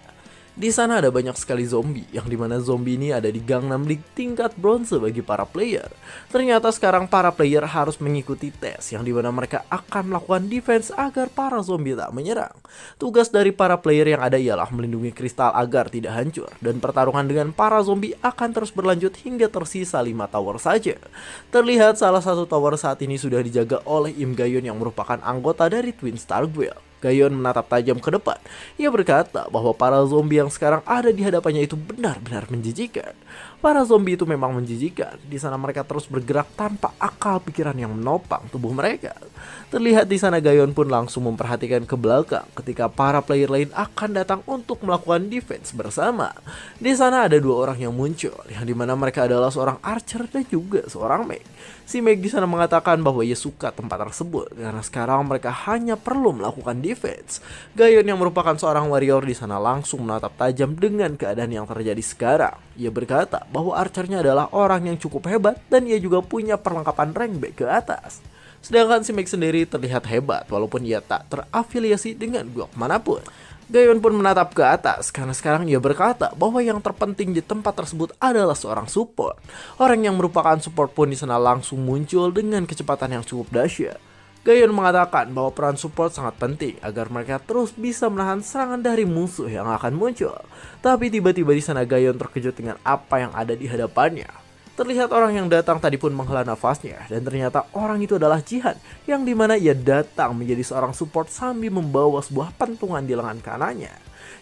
Di sana ada banyak sekali zombie, yang dimana zombie ini ada di Gangnam League tingkat bronze bagi para player. Ternyata sekarang para player harus mengikuti tes, yang dimana mereka akan melakukan defense agar para zombie tak menyerang. Tugas dari para player yang ada ialah melindungi kristal agar tidak hancur, dan pertarungan dengan para zombie akan terus berlanjut hingga tersisa 5 tower saja. Terlihat salah satu tower saat ini sudah dijaga oleh Im Gayon yang merupakan anggota dari Twin Star Guild. Gayon menatap tajam ke depan. Ia berkata bahwa para zombie yang sekarang ada di hadapannya itu benar-benar menjijikan. Para zombie itu memang menjijikan. Di sana mereka terus bergerak tanpa akal pikiran yang menopang tubuh mereka. Terlihat di sana Gayon pun langsung memperhatikan ke belakang ketika para player lain akan datang untuk melakukan defense bersama. Di sana ada 2 orang yang muncul, yang dimana mereka adalah seorang archer dan juga seorang mage. Si mage di sana mengatakan bahwa ia suka tempat tersebut karena sekarang mereka hanya perlu melakukan defense. Gayon yang merupakan seorang warrior di sana langsung menatap tajam dengan keadaan yang terjadi sekarang. Ia berkata bahwa archernya adalah orang yang cukup hebat dan ia juga punya perlengkapan rank B ke atas. Sedangkan si Meg sendiri terlihat hebat walaupun ia tak terafiliasi dengan guild manapun. Gayon pun menatap ke atas karena sekarang ia berkata bahwa yang terpenting di tempat tersebut adalah seorang support. Orang yang merupakan support pun di sana langsung muncul dengan kecepatan yang cukup dahsyat. Gayon mengatakan bahwa peran support sangat penting agar mereka terus bisa menahan serangan dari musuh yang akan muncul. Tapi tiba-tiba di sana Gayon terkejut dengan apa yang ada di hadapannya. Terlihat orang yang datang tadi pun menghela nafasnya, dan ternyata orang itu adalah Jihan, yang dimana ia datang menjadi seorang support sambil membawa sebuah pentungan di lengan kanannya.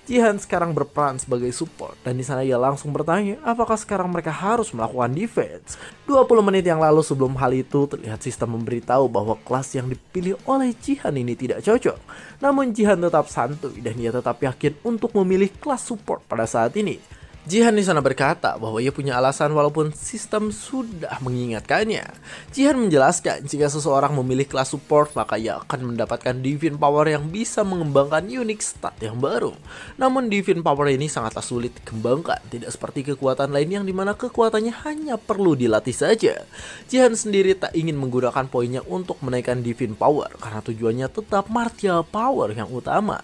Jihan sekarang berperan sebagai support, dan di sana ia langsung bertanya apakah sekarang mereka harus melakukan defense. 20 menit yang lalu sebelum hal itu terlihat sistem memberitahu bahwa kelas yang dipilih oleh Jihan ini tidak cocok. Namun Jihan tetap santuy dan ia tetap yakin untuk memilih kelas support pada saat ini. Jihan di sana berkata bahwa ia punya alasan walaupun sistem sudah mengingatkannya. Jihan menjelaskan jika seseorang memilih kelas support maka ia akan mendapatkan divine power yang bisa mengembangkan unique stat yang baru. Namun divine power ini sangatlah sulit dikembangkan, tidak seperti kekuatan lain yang dimana kekuatannya hanya perlu dilatih saja. Jihan sendiri tak ingin menggunakan poinnya untuk menaikkan divine power karena tujuannya tetap martial power yang utama.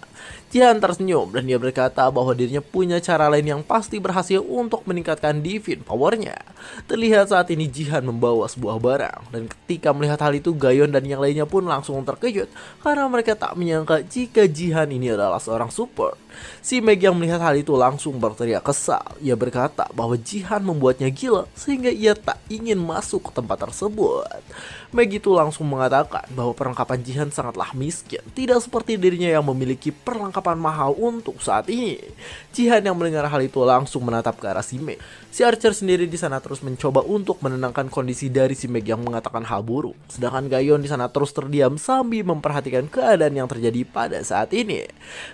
Jihan tersenyum dan dia berkata bahwa dirinya punya cara lain yang pasti berhasil untuk meningkatkan divine powernya. Terlihat saat ini Jihan membawa sebuah barang, dan ketika melihat hal itu Gayon dan yang lainnya pun langsung terkejut karena mereka tak menyangka jika Jihan ini adalah seorang support. Si Meg yang melihat hal itu langsung berteriak kesal. Ia berkata bahwa Jihan membuatnya gila sehingga ia tak ingin masuk ke tempat tersebut. Meg itu langsung mengatakan bahwa perlengkapan Jihan sangatlah miskin, tidak seperti dirinya yang memiliki perlengkapan mahal untuk saat ini. Jihan yang mendengar hal itu langsung menatap ke arah si Meg. Si Archer sendiri di sana terus terus mencoba untuk menenangkan kondisi dari si Meg yang mengatakan hal buruk. Sedangkan Gayon di sana terus terdiam sambil memperhatikan keadaan yang terjadi pada saat ini.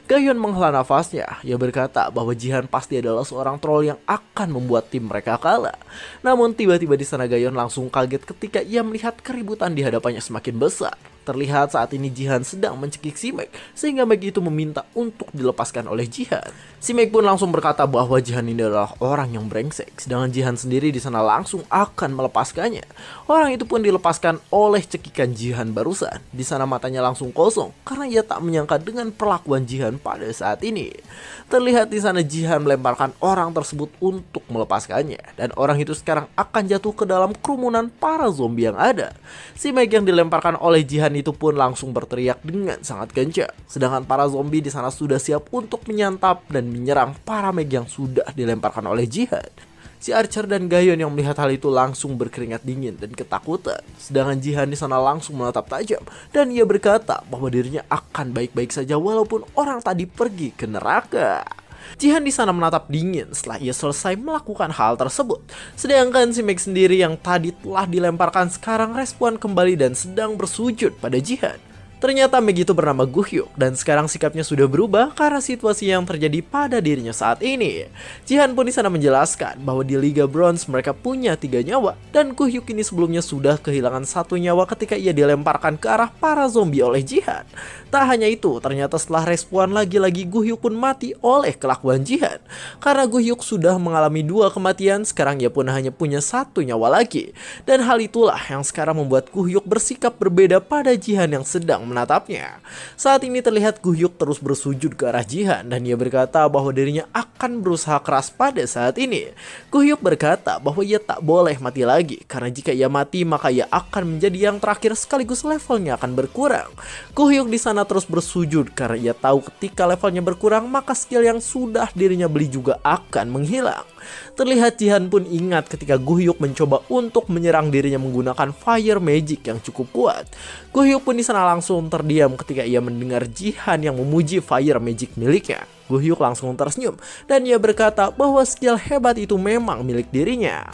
Gayon menghela nafasnya. Ia berkata bahwa Jihan pasti adalah seorang troll yang akan membuat tim mereka kalah. Namun tiba-tiba di sana Gayon langsung kaget ketika ia melihat keributan di hadapannya semakin besar. Terlihat saat ini Jihan sedang mencekik si Meg, sehingga Meg itu meminta untuk dilepaskan oleh Jihan. Si Meg pun langsung berkata bahwa Jihan ini adalah orang yang brengsek, sedangkan Jihan sendiri di sana langsung akan melepaskannya. Orang itu pun dilepaskan oleh cekikan Jihan barusan. Di sana matanya langsung kosong karena ia tak menyangka dengan perlakuan Jihan pada saat ini. Terlihat di sana Jihan melemparkan orang tersebut untuk melepaskannya, dan orang itu sekarang akan jatuh ke dalam kerumunan para zombie yang ada. Si Meg yang dilemparkan oleh Jihan itu pun langsung berteriak dengan sangat kencang. Sedangkan para zombie di sana sudah siap untuk menyantap dan menyerang para Meg yang sudah dilemparkan oleh Jihan. Si Archer dan Gayon yang melihat hal itu langsung berkeringat dingin dan ketakutan. Sedangkan Jihan di sana langsung menatap tajam dan ia berkata bahwa dirinya akan baik-baik saja walaupun orang tadi pergi ke neraka. Jihan di sana menatap dingin setelah ia selesai melakukan hal tersebut. Sedangkan si Meg sendiri yang tadi telah dilemparkan sekarang respon kembali dan sedang bersujud pada Jihan. Ternyata Meg itu bernama Guhyuk dan sekarang sikapnya sudah berubah karena situasi yang terjadi pada dirinya saat ini. Jihan pun di sana menjelaskan bahwa di Liga Bronze mereka punya 3 nyawa dan Guhyuk ini sebelumnya sudah kehilangan 1 nyawa ketika ia dilemparkan ke arah para zombie oleh Jihan. Tak hanya itu, ternyata setelah respon lagi-lagi Guhyuk pun mati oleh kelakuan Jihan. Karena Guhyuk sudah mengalami 2 kematian, sekarang ia pun hanya punya 1 nyawa lagi. Dan hal itulah yang sekarang membuat Guhyuk bersikap berbeda pada Jihan yang sedang menatapnya. Saat ini terlihat Guhyuk terus bersujud ke arah Jihan dan ia berkata bahwa dirinya akan berusaha keras pada saat ini. Guhyuk berkata bahwa ia tak boleh mati lagi karena jika ia mati maka ia akan menjadi yang terakhir sekaligus levelnya akan berkurang. Guhyuk di sana terus bersujud karena ia tahu ketika levelnya berkurang maka skill yang sudah dirinya beli juga akan menghilang. Terlihat Jihan pun ingat ketika Guhyuk mencoba untuk menyerang dirinya menggunakan fire magic yang cukup kuat. Guhyuk pun di sana langsung terdiam ketika ia mendengar Jihan yang memuji fire magic miliknya. Guhyuk langsung tersenyum dan ia berkata bahwa skill hebat itu memang milik dirinya.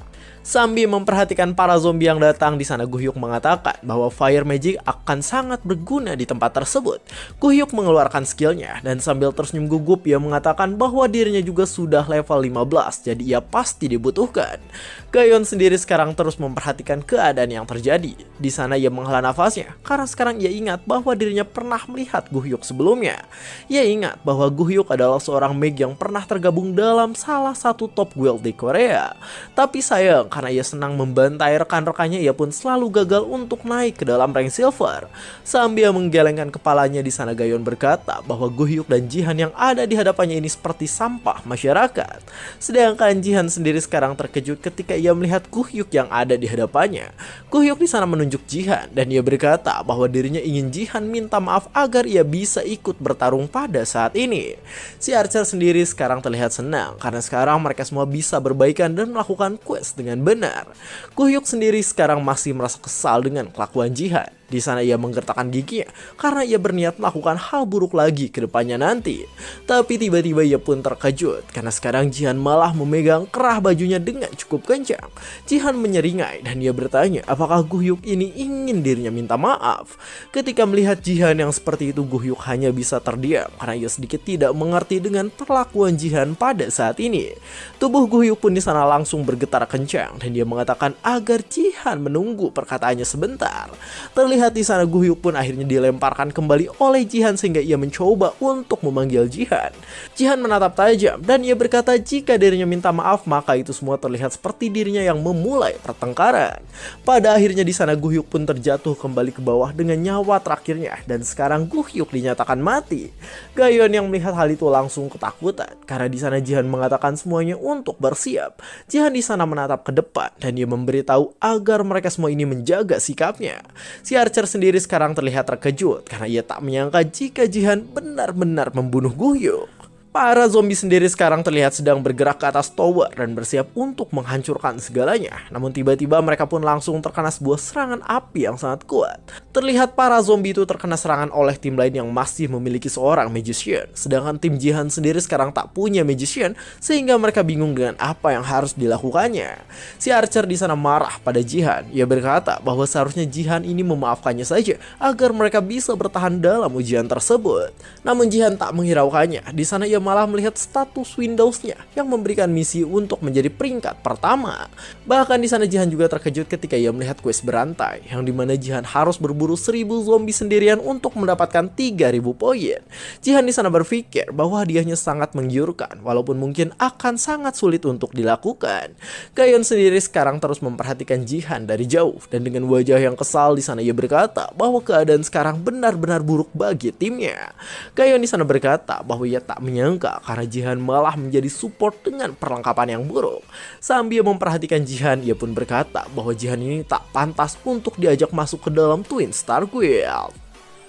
Sambil memperhatikan para zombie yang datang di sana, Guhyuk mengatakan bahwa fire magic akan sangat berguna di tempat tersebut. Guhyuk mengeluarkan skillnya dan sambil tersenyum gugup ia mengatakan bahwa dirinya juga sudah level 15, jadi ia pasti dibutuhkan. Gayon sendiri sekarang terus memperhatikan keadaan yang terjadi. Di sana ia menghela nafasnya karena sekarang ia ingat bahwa dirinya pernah melihat Guhyuk sebelumnya. Ia ingat bahwa Guhyuk adalah seorang Meg yang pernah tergabung dalam salah satu top guild di Korea. Tapi sayang, karena ia senang membantai rekan-rekannya, ia pun selalu gagal untuk naik ke dalam rank silver. Sambil menggelengkan kepalanya di sana Gayon berkata bahwa Guhyuk dan Jihan yang ada di hadapannya ini seperti sampah masyarakat. Sedangkan Jihan sendiri sekarang terkejut ketika ia melihat Guhyuk yang ada di hadapannya. Guhyuk di sana menunjuk Jihan dan ia berkata bahwa dirinya ingin Jihan minta maaf agar ia bisa ikut bertarung pada saat ini. Si Archer sendiri sekarang terlihat senang karena sekarang mereka semua bisa berbaikan dan melakukan quest dengan benar. Guhyuk sendiri sekarang masih merasa kesal dengan kelakuan Jihan. Di sana ia menggertakkan giginya karena ia berniat melakukan hal buruk lagi ke depannya nanti. Tapi tiba-tiba ia pun terkejut karena sekarang Jihan malah memegang kerah bajunya dengan cukup kencang. Jihan menyeringai dan ia bertanya apakah Guhyuk ini ingin dirinya minta maaf. Ketika melihat Jihan yang seperti itu, Guhyuk hanya bisa terdiam karena ia sedikit tidak mengerti dengan perlakuan Jihan pada saat ini. Tubuh Guhyuk pun di sana langsung bergetar kencang dan dia mengatakan agar Jihan menunggu perkataannya sebentar. Terlihat di sana Guhyuk pun akhirnya dilemparkan kembali oleh Jihan sehingga ia mencoba untuk memanggil Jihan. Jihan menatap tajam dan ia berkata jika dirinya minta maaf maka itu semua terlihat seperti dirinya yang memulai pertengkaran. Pada akhirnya di sana Guhyuk pun terjatuh kembali ke bawah dengan nyawa terakhirnya dan sekarang Guhyuk dinyatakan mati. Gayon yang melihat hal itu langsung ketakutan karena di sana Jihan mengatakan semuanya untuk bersiap. Jihan di sana menatap ke depan dan ia memberitahu agar mereka semua ini menjaga sikapnya. Si Archer sendiri sekarang terlihat terkejut karena ia tak menyangka jika Jihan benar-benar membunuh Guhyuk. Para zombie sendiri sekarang terlihat sedang bergerak ke atas tower dan bersiap untuk menghancurkan segalanya. Namun tiba-tiba mereka pun langsung terkena sebuah serangan api yang sangat kuat. Terlihat para zombie itu terkena serangan oleh tim lain yang masih memiliki seorang magician. Sedangkan tim Jihan sendiri sekarang tak punya magician sehingga mereka bingung dengan apa yang harus dilakukannya. Si Archer di sana marah pada Jihan. Ia berkata bahwa seharusnya Jihan ini memaafkannya saja agar mereka bisa bertahan dalam ujian tersebut. Namun Jihan tak menghiraukannya. Di sana ia malah melihat status Windows-nya yang memberikan misi untuk menjadi peringkat pertama. Bahkan di sana Jihan juga terkejut ketika ia melihat quest berantai yang dimana Jihan harus berburu 1000 zombie sendirian untuk mendapatkan 3000 poin. Jihan di sana berpikir bahwa hadiahnya sangat menggiurkan walaupun mungkin akan sangat sulit untuk dilakukan. Gayon sendiri sekarang terus memperhatikan Jihan dari jauh dan dengan wajah yang kesal di sana ia berkata bahwa keadaan sekarang benar-benar buruk bagi timnya. Gayon di sana berkata bahwa ia tak menyangka karena Jihan malah menjadi support dengan perlengkapan yang buruk. Sambil memperhatikan Jihan, ia pun berkata bahwa Jihan ini tak pantas untuk diajak masuk ke dalam Twin Star Guild.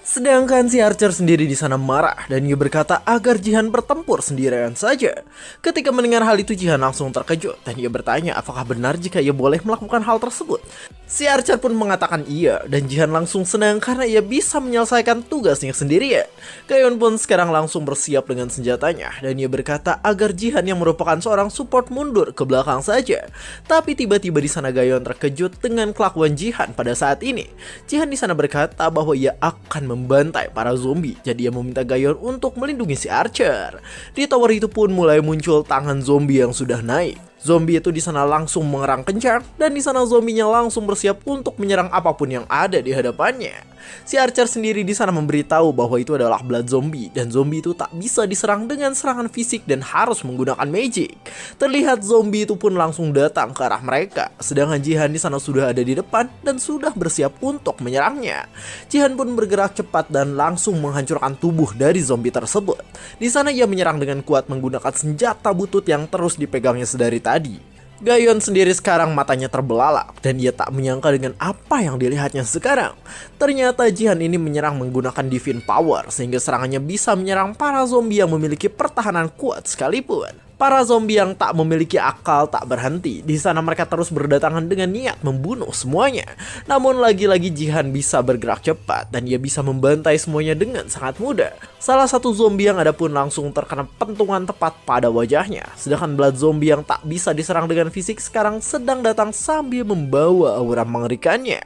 Sedangkan si Archer sendiri di sana marah dan ia berkata agar Jihan bertempur sendirian saja. Ketika mendengar hal itu Jihan langsung terkejut dan ia bertanya apakah benar jika ia boleh melakukan hal tersebut. Si Archer pun mengatakan iya dan Jihan langsung senang karena ia bisa menyelesaikan tugasnya sendirian. Gayon pun sekarang langsung bersiap dengan senjatanya dan ia berkata agar Jihan yang merupakan seorang support mundur ke belakang saja. Tapi tiba-tiba di sana Gayon terkejut dengan kelakuan Jihan pada saat ini. Jihan di sana berkata bahwa ia akan membantai para zombie, jadi ia meminta Gayon untuk melindungi si Archer. Di tower itu pun mulai muncul tangan zombie yang sudah naik. Zombie itu di sana langsung mengerang kencang dan di sana zombinya langsung bersiap untuk menyerang apapun yang ada di hadapannya. Si Archer sendiri di sana memberitahu bahwa itu adalah blood zombie dan zombie itu tak bisa diserang dengan serangan fisik dan harus menggunakan magic. Terlihat zombie itu pun langsung datang ke arah mereka, sedangkan Jihan di sana sudah ada di depan dan sudah bersiap untuk menyerangnya. Jihan pun bergerak cepat dan langsung menghancurkan tubuh dari zombie tersebut. Di sana ia menyerang dengan kuat menggunakan senjata butut yang terus dipegangnya sedari tadi. Gayon sendiri sekarang matanya terbelalak dan ia tak menyangka dengan apa yang dilihatnya sekarang. Ternyata Jihan ini menyerang menggunakan Divine Power sehingga serangannya bisa menyerang para zombie yang memiliki pertahanan kuat sekalipun. Para zombie yang tak memiliki akal tak berhenti. Di sana mereka terus berdatangan dengan niat membunuh semuanya. Namun lagi-lagi Jihan bisa bergerak cepat dan ia bisa membantai semuanya dengan sangat mudah. Salah satu zombie yang ada pun langsung terkena pentungan tepat pada wajahnya. Sedangkan blood zombie yang tak bisa diserang dengan fisik sekarang sedang datang sambil membawa aura mengerikannya.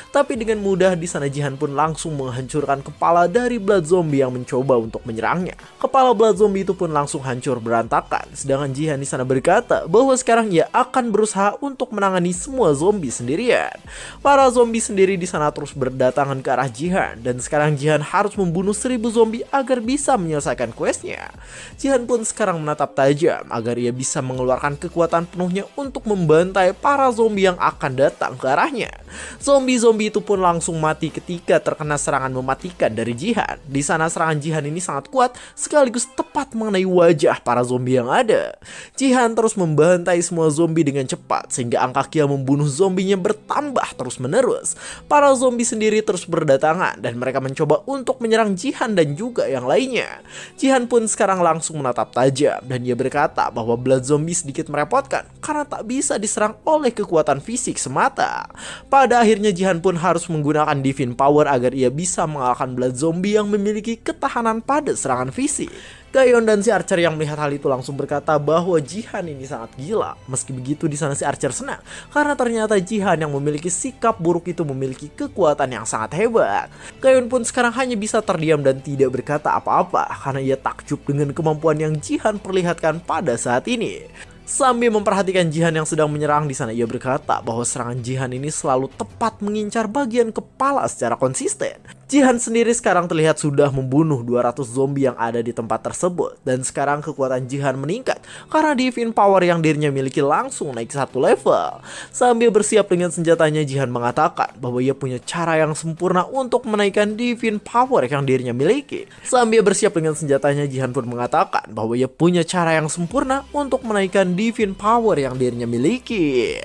Tapi dengan mudah di sana Jihan pun langsung menghancurkan kepala dari blood zombie yang mencoba untuk menyerangnya. Kepala blood zombie itu pun langsung hancur berantakan. Sedangkan Jihan di sana berkata bahwa sekarang ia akan berusaha untuk menangani semua zombie sendirian. Para zombie sendiri di sana terus berdatangan ke arah Jihan dan sekarang Jihan harus membunuh 1000 zombie agar bisa menyelesaikan questnya. Jihan pun sekarang menatap tajam agar ia bisa mengeluarkan kekuatan penuhnya untuk membantai para zombie yang akan datang ke arahnya. Zombie-zombie itu pun langsung mati ketika terkena serangan mematikan dari Jihan. Di sana serangan Jihan ini sangat kuat sekaligus tepat mengenai wajah para zombie yang ada. Jihan terus membantai semua zombie dengan cepat sehingga angka kill membunuh zombinya bertambah terus menerus. Para zombie sendiri terus berdatangan dan mereka mencoba untuk menyerang Jihan dan juga yang lainnya. Jihan pun sekarang langsung menatap tajam dan ia berkata bahwa blood zombie sedikit merepotkan karena tak bisa diserang oleh kekuatan fisik semata. Pada akhirnya Jihan pun harus menggunakan Divine Power agar ia bisa mengalahkan blood zombie yang memiliki ketahanan pada serangan fisik. Gayon dan si Archer yang melihat hal itu langsung berkata bahwa Jihan ini sangat gila. Meski begitu di sana si Archer senang karena ternyata Jihan yang memiliki sikap buruk itu memiliki kekuatan yang sangat hebat. Gayon pun sekarang hanya bisa terdiam dan tidak berkata apa-apa karena ia takjub dengan kemampuan yang Jihan perlihatkan pada saat ini. Sambil memperhatikan Jihan yang sedang menyerang di sana ia berkata bahwa serangan Jihan ini selalu tepat mengincar bagian kepala secara konsisten. Jihan sendiri sekarang terlihat sudah membunuh 200 zombie yang ada di tempat tersebut dan sekarang kekuatan Jihan meningkat karena Divine Power yang dirinya miliki langsung naik 1 level. Sambil bersiap dengan senjatanya Jihan mengatakan bahwa ia punya cara yang sempurna untuk menaikkan Divine Power yang dirinya miliki. Sambil bersiap dengan senjatanya Jihan pun mengatakan bahwa ia punya cara yang sempurna untuk menaikkan Divine Power yang dirinya miliki.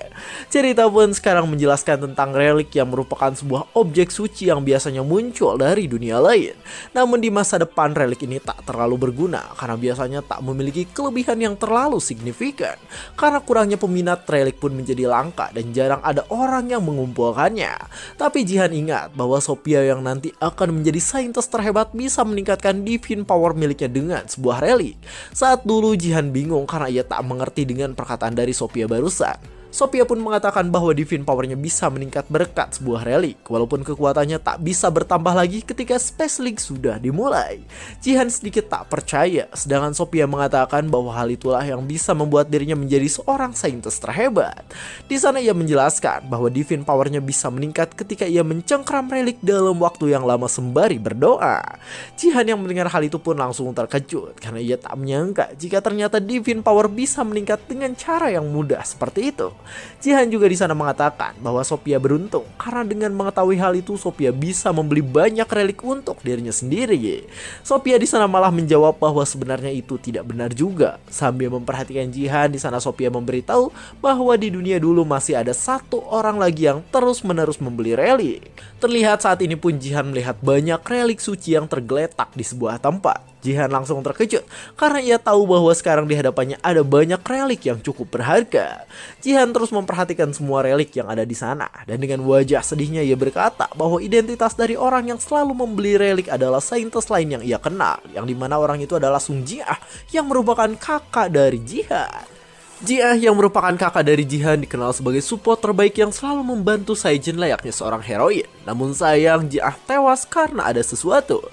Cerita pun sekarang menjelaskan tentang relik yang merupakan sebuah objek suci yang biasanya muncul muncul dari dunia lain. Namun di masa depan relik ini tak terlalu berguna karena biasanya tak memiliki kelebihan yang terlalu signifikan. Karena kurangnya peminat, relik pun menjadi langka dan jarang ada orang yang mengumpulkannya. Tapi Jihan ingat bahwa Sophia yang nanti akan menjadi saintis terhebat bisa meningkatkan divine power miliknya dengan sebuah relik. Saat dulu Jihan bingung karena ia tak mengerti dengan perkataan dari Sophia barusan. Sophia pun mengatakan bahwa divine powernya bisa meningkat berkat sebuah relik, walaupun kekuatannya tak bisa bertambah lagi ketika Space League sudah dimulai. Jihan sedikit tak percaya, sedangkan Sophia mengatakan bahwa hal itulah yang bisa membuat dirinya menjadi seorang saintis terhebat. Di sana ia menjelaskan bahwa divine powernya bisa meningkat ketika ia mencengkram relik dalam waktu yang lama sembari berdoa. Jihan yang mendengar hal itu pun langsung terkejut karena ia tak menyangka jika ternyata divine power bisa meningkat dengan cara yang mudah seperti itu. Jihan juga di sana mengatakan bahwa Sophia beruntung karena dengan mengetahui hal itu Sophia bisa membeli banyak relik untuk dirinya sendiri. Sophia di sana malah menjawab bahwa sebenarnya itu tidak benar juga. Sambil memperhatikan Jihan, di sana Sophia memberitahu bahwa di dunia dulu masih ada satu orang lagi yang terus-menerus membeli relik. Terlihat saat ini pun Jihan melihat banyak relik suci yang tergeletak di sebuah tempat. Jihan langsung terkejut karena ia tahu bahwa sekarang di hadapannya ada banyak relik yang cukup berharga. Jihan terus memperhatikan semua relik yang ada di sana dan dengan wajah sedihnya ia berkata bahwa identitas dari orang yang selalu membeli relik adalah saintis lain yang ia kenal, yang dimana orang itu adalah Sung Jiah yang merupakan kakak dari Jihan. Jiah yang merupakan kakak dari Jihan dikenal sebagai support terbaik yang selalu membantu Saijin layaknya seorang heroin. Namun sayang Jiah tewas karena ada sesuatu.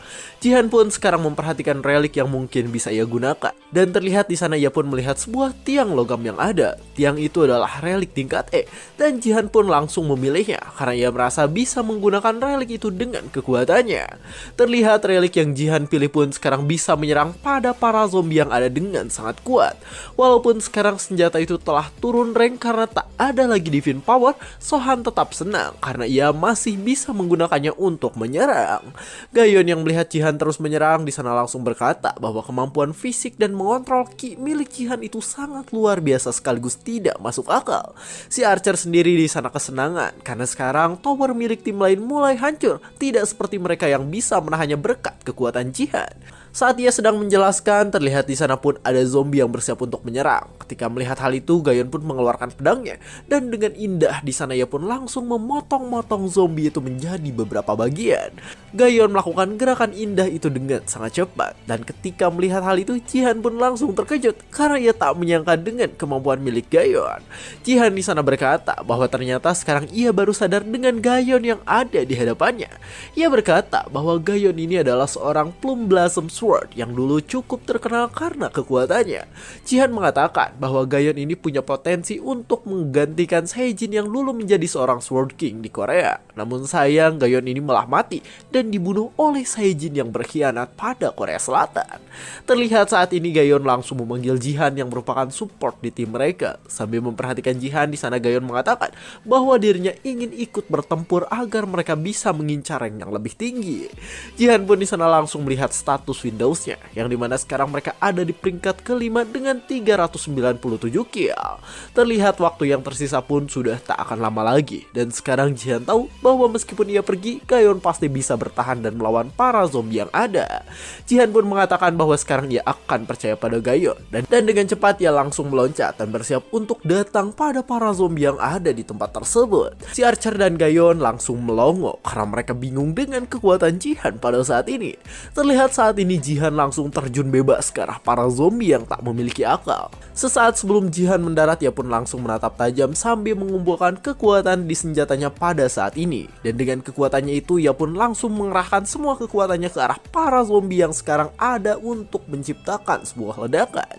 Jihan pun sekarang memperhatikan relik yang mungkin bisa ia gunakan. Dan terlihat di sana ia pun melihat sebuah tiang logam yang ada. Tiang itu adalah relik tingkat E. Dan Jihan pun langsung memilihnya karena ia merasa bisa menggunakan relik itu dengan kekuatannya. Terlihat relik yang Jihan pilih pun sekarang bisa menyerang pada para zombie yang ada dengan sangat kuat. Walaupun sekarang senjata itu telah turun rank karena tak ada lagi divine power, Sohan tetap senang karena ia masih bisa menggunakannya untuk menyerang. Gayon yang melihat Jihan terus menyerang di sana langsung berkata bahwa kemampuan fisik dan mengontrol ki milik Jihan itu sangat luar biasa sekaligus tidak masuk akal. Si Archer sendiri di sana kesenangan karena sekarang tower milik tim lain mulai hancur, tidak seperti mereka yang bisa menahannya berkat kekuatan Jihan. Saat ia sedang menjelaskan, terlihat di sana pun ada zombie yang bersiap untuk menyerang. Ketika melihat hal itu, Gayon pun mengeluarkan pedangnya dan dengan indah di sana ia pun langsung memotong-motong zombie itu menjadi beberapa bagian. Gayon melakukan gerakan indah itu dengan sangat cepat dan ketika melihat hal itu, Jihan pun langsung terkejut karena ia tak menyangka dengan kemampuan milik Gayon. Jihan di sana berkata bahwa ternyata sekarang ia baru sadar dengan Gayon yang ada di hadapannya. Ia berkata bahwa Gayon ini adalah seorang Plum Blossom Sword yang dulu cukup terkenal karena kekuatannya. Jihan mengatakan bahwa Gayon ini punya potensi untuk menggantikan Saijin yang dulu menjadi seorang Sword King di Korea. Namun sayang Gayon ini malah mati dan dibunuh oleh Saijin yang berkhianat pada Korea Selatan. Terlihat saat ini Gayon langsung memanggil Jihan yang merupakan support di tim mereka. Sambil memperhatikan Jihan, di sana Gayon mengatakan bahwa dirinya ingin ikut bertempur agar mereka bisa mengincar rank yang lebih tinggi. Jihan pun di sana langsung melihat status Windowsnya, yang dimana sekarang mereka ada di peringkat kelima dengan 397 kill. Terlihat waktu yang tersisa pun sudah tak akan lama lagi, dan sekarang Jihan tahu bahwa meskipun ia pergi, Gayon pasti bisa bertahan dan melawan para zombie yang ada. Jihan pun mengatakan bahwa sekarang ia akan percaya pada Gayon, dan dengan cepat ia langsung meloncat dan bersiap untuk datang pada para zombie yang ada di tempat tersebut. Si Archer dan Gayon langsung melongo karena mereka bingung dengan kekuatan Jihan pada saat ini. Terlihat saat ini Jihan langsung terjun bebas ke arah para zombie yang tak memiliki akal. Sesaat sebelum Jihan mendarat, ia pun langsung menatap tajam sambil mengumpulkan kekuatan di senjatanya pada saat ini. Dan dengan kekuatannya itu, ia pun langsung mengerahkan semua kekuatannya ke arah para zombie yang sekarang ada untuk menciptakan sebuah ledakan.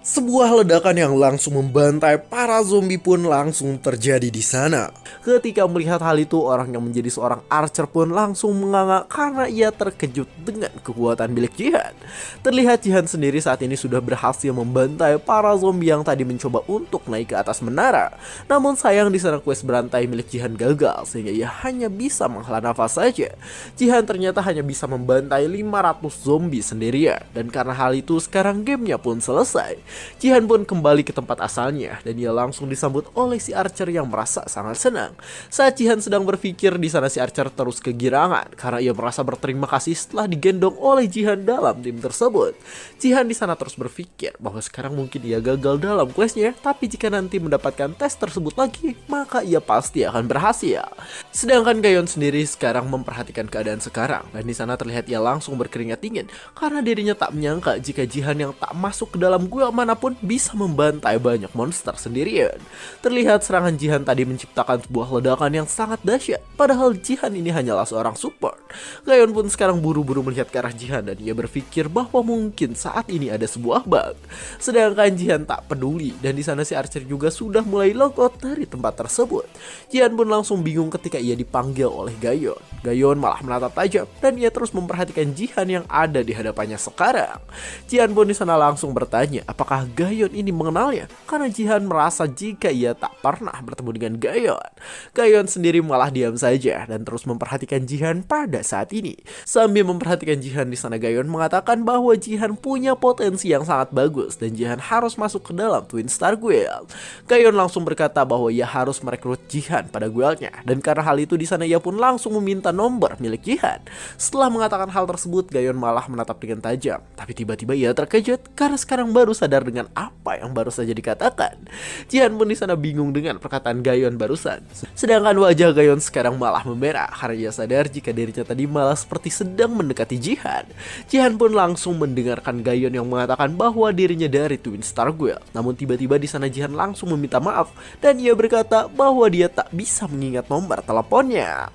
Sebuah ledakan yang langsung membantai para zombie pun langsung terjadi di sana. Ketika melihat hal itu, orang yang menjadi seorang Archer pun langsung menganga karena ia terkejut dengan kekuatan milik Jihan. Terlihat Jihan sendiri saat ini sudah berhasil membantai para zombie yang tadi mencoba untuk naik ke atas menara. Namun sayang di sana quest berantai milik Jihan gagal sehingga ia hanya bisa menghela nafas saja. Jihan ternyata hanya bisa membantai 500 zombie sendirian dan karena hal itu sekarang gamenya pun selesai. Jihan pun kembali ke tempat asalnya dan ia langsung disambut oleh si Archer yang merasa sangat senang. Saat Jihan sedang berpikir, di sana si Archer terus kegirangan karena ia merasa berterima kasih setelah digendong oleh Jihan dalam tim tersebut. Jihan di sana terus berpikir bahwa sekarang mungkin ia gagal dalam questnya, tapi jika nanti mendapatkan tes tersebut lagi, maka ia pasti akan berhasil. Sedangkan Gayon sendiri sekarang memperhatikan keadaan sekarang, dan di sana terlihat ia langsung berkeringat dingin karena dirinya tak menyangka jika Jihan yang tak masuk ke dalam gua manapun bisa membantai banyak monster sendirian. Terlihat serangan Jihan tadi menciptakan sebuah ledakan yang sangat dahsyat, padahal Jihan ini hanyalah seorang support. Gayon pun sekarang buru-buru melihat ke arah Jihan dan ia berpikir bahwa mungkin saat ini ada sebuah bug. Sedangkan Jihan tak peduli, dan di sana si Archer juga sudah mulai logout dari tempat tersebut. Jihan pun langsung bingung ketika ia dipanggil oleh Gayon. Gayon malah menatap tajam dan ia terus memperhatikan Jihan yang ada di hadapannya sekarang. Jihan pun di sana langsung bertanya apakah Gayon ini mengenalnya, karena Jihan merasa jika ia tak pernah bertemu dengan Gayon. Gayon sendiri malah diam saja dan terus memperhatikan Jihan pada saat ini. Sambil memperhatikan Jihan, di sana Gayon mengatakan bahwa Jihan punya potensi yang sangat bagus dan Jihan harus masuk ke dalam Twin Star Guild. Gayon langsung berkata bahwa ia harus merekrut Jihan pada guildnya, dan karena hal itu di sana ia pun langsung meminta nomor milik Jihan. Setelah mengatakan hal tersebut, Gayon malah menatap dengan tajam, tapi tiba-tiba ia terkejut karena sekarang baru sadar dengan apa yang baru saja dikatakan. Jihan pun di sana bingung dengan perkataan Gayon barusan. Sedangkan wajah Gayon sekarang malah memerah karena ia sadar jika dirinya tadi malah seperti sedang mendekati Jihan. Jihan pun langsung mendengarkan Gayon yang mengatakan bahwa dirinya dari Twin Star Guild. Namun tiba-tiba di sana Jihan langsung meminta maaf dan ia berkata bahwa dia tak bisa mengingat nomor teleponnya.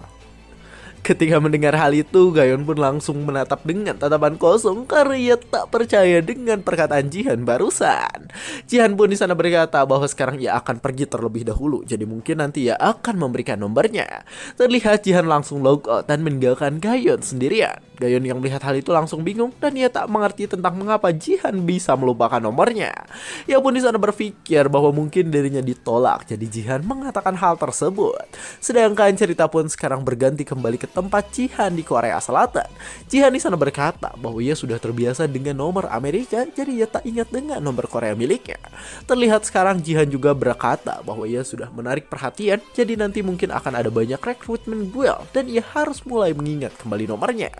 Ketika mendengar hal itu, Gayon pun langsung menatap dengan tatapan kosong karena ia tak percaya dengan perkataan Jihan barusan. Jihan pun di sana berkata bahwa sekarang ia akan pergi terlebih dahulu, jadi mungkin nanti ia akan memberikan nomornya. Terlihat Jihan langsung logout dan meninggalkan Gayon sendirian. Gayon yang melihat hal itu langsung bingung dan ia tak mengerti tentang mengapa Jihan bisa melupakan nomornya. Ia pun di sana berpikir bahwa mungkin dirinya ditolak, jadi Jihan mengatakan hal tersebut. Sedangkan cerita pun sekarang berganti kembali ke tempat Jihan di Korea Selatan. Jihan di sana berkata bahwa ia sudah terbiasa dengan nomor Amerika, jadi ia tak ingat dengan nomor Korea miliknya. Terlihat sekarang Jihan juga berkata bahwa ia sudah menarik perhatian, jadi nanti mungkin akan ada banyak rekrutmen guild dan ia harus mulai mengingat kembali nomornya.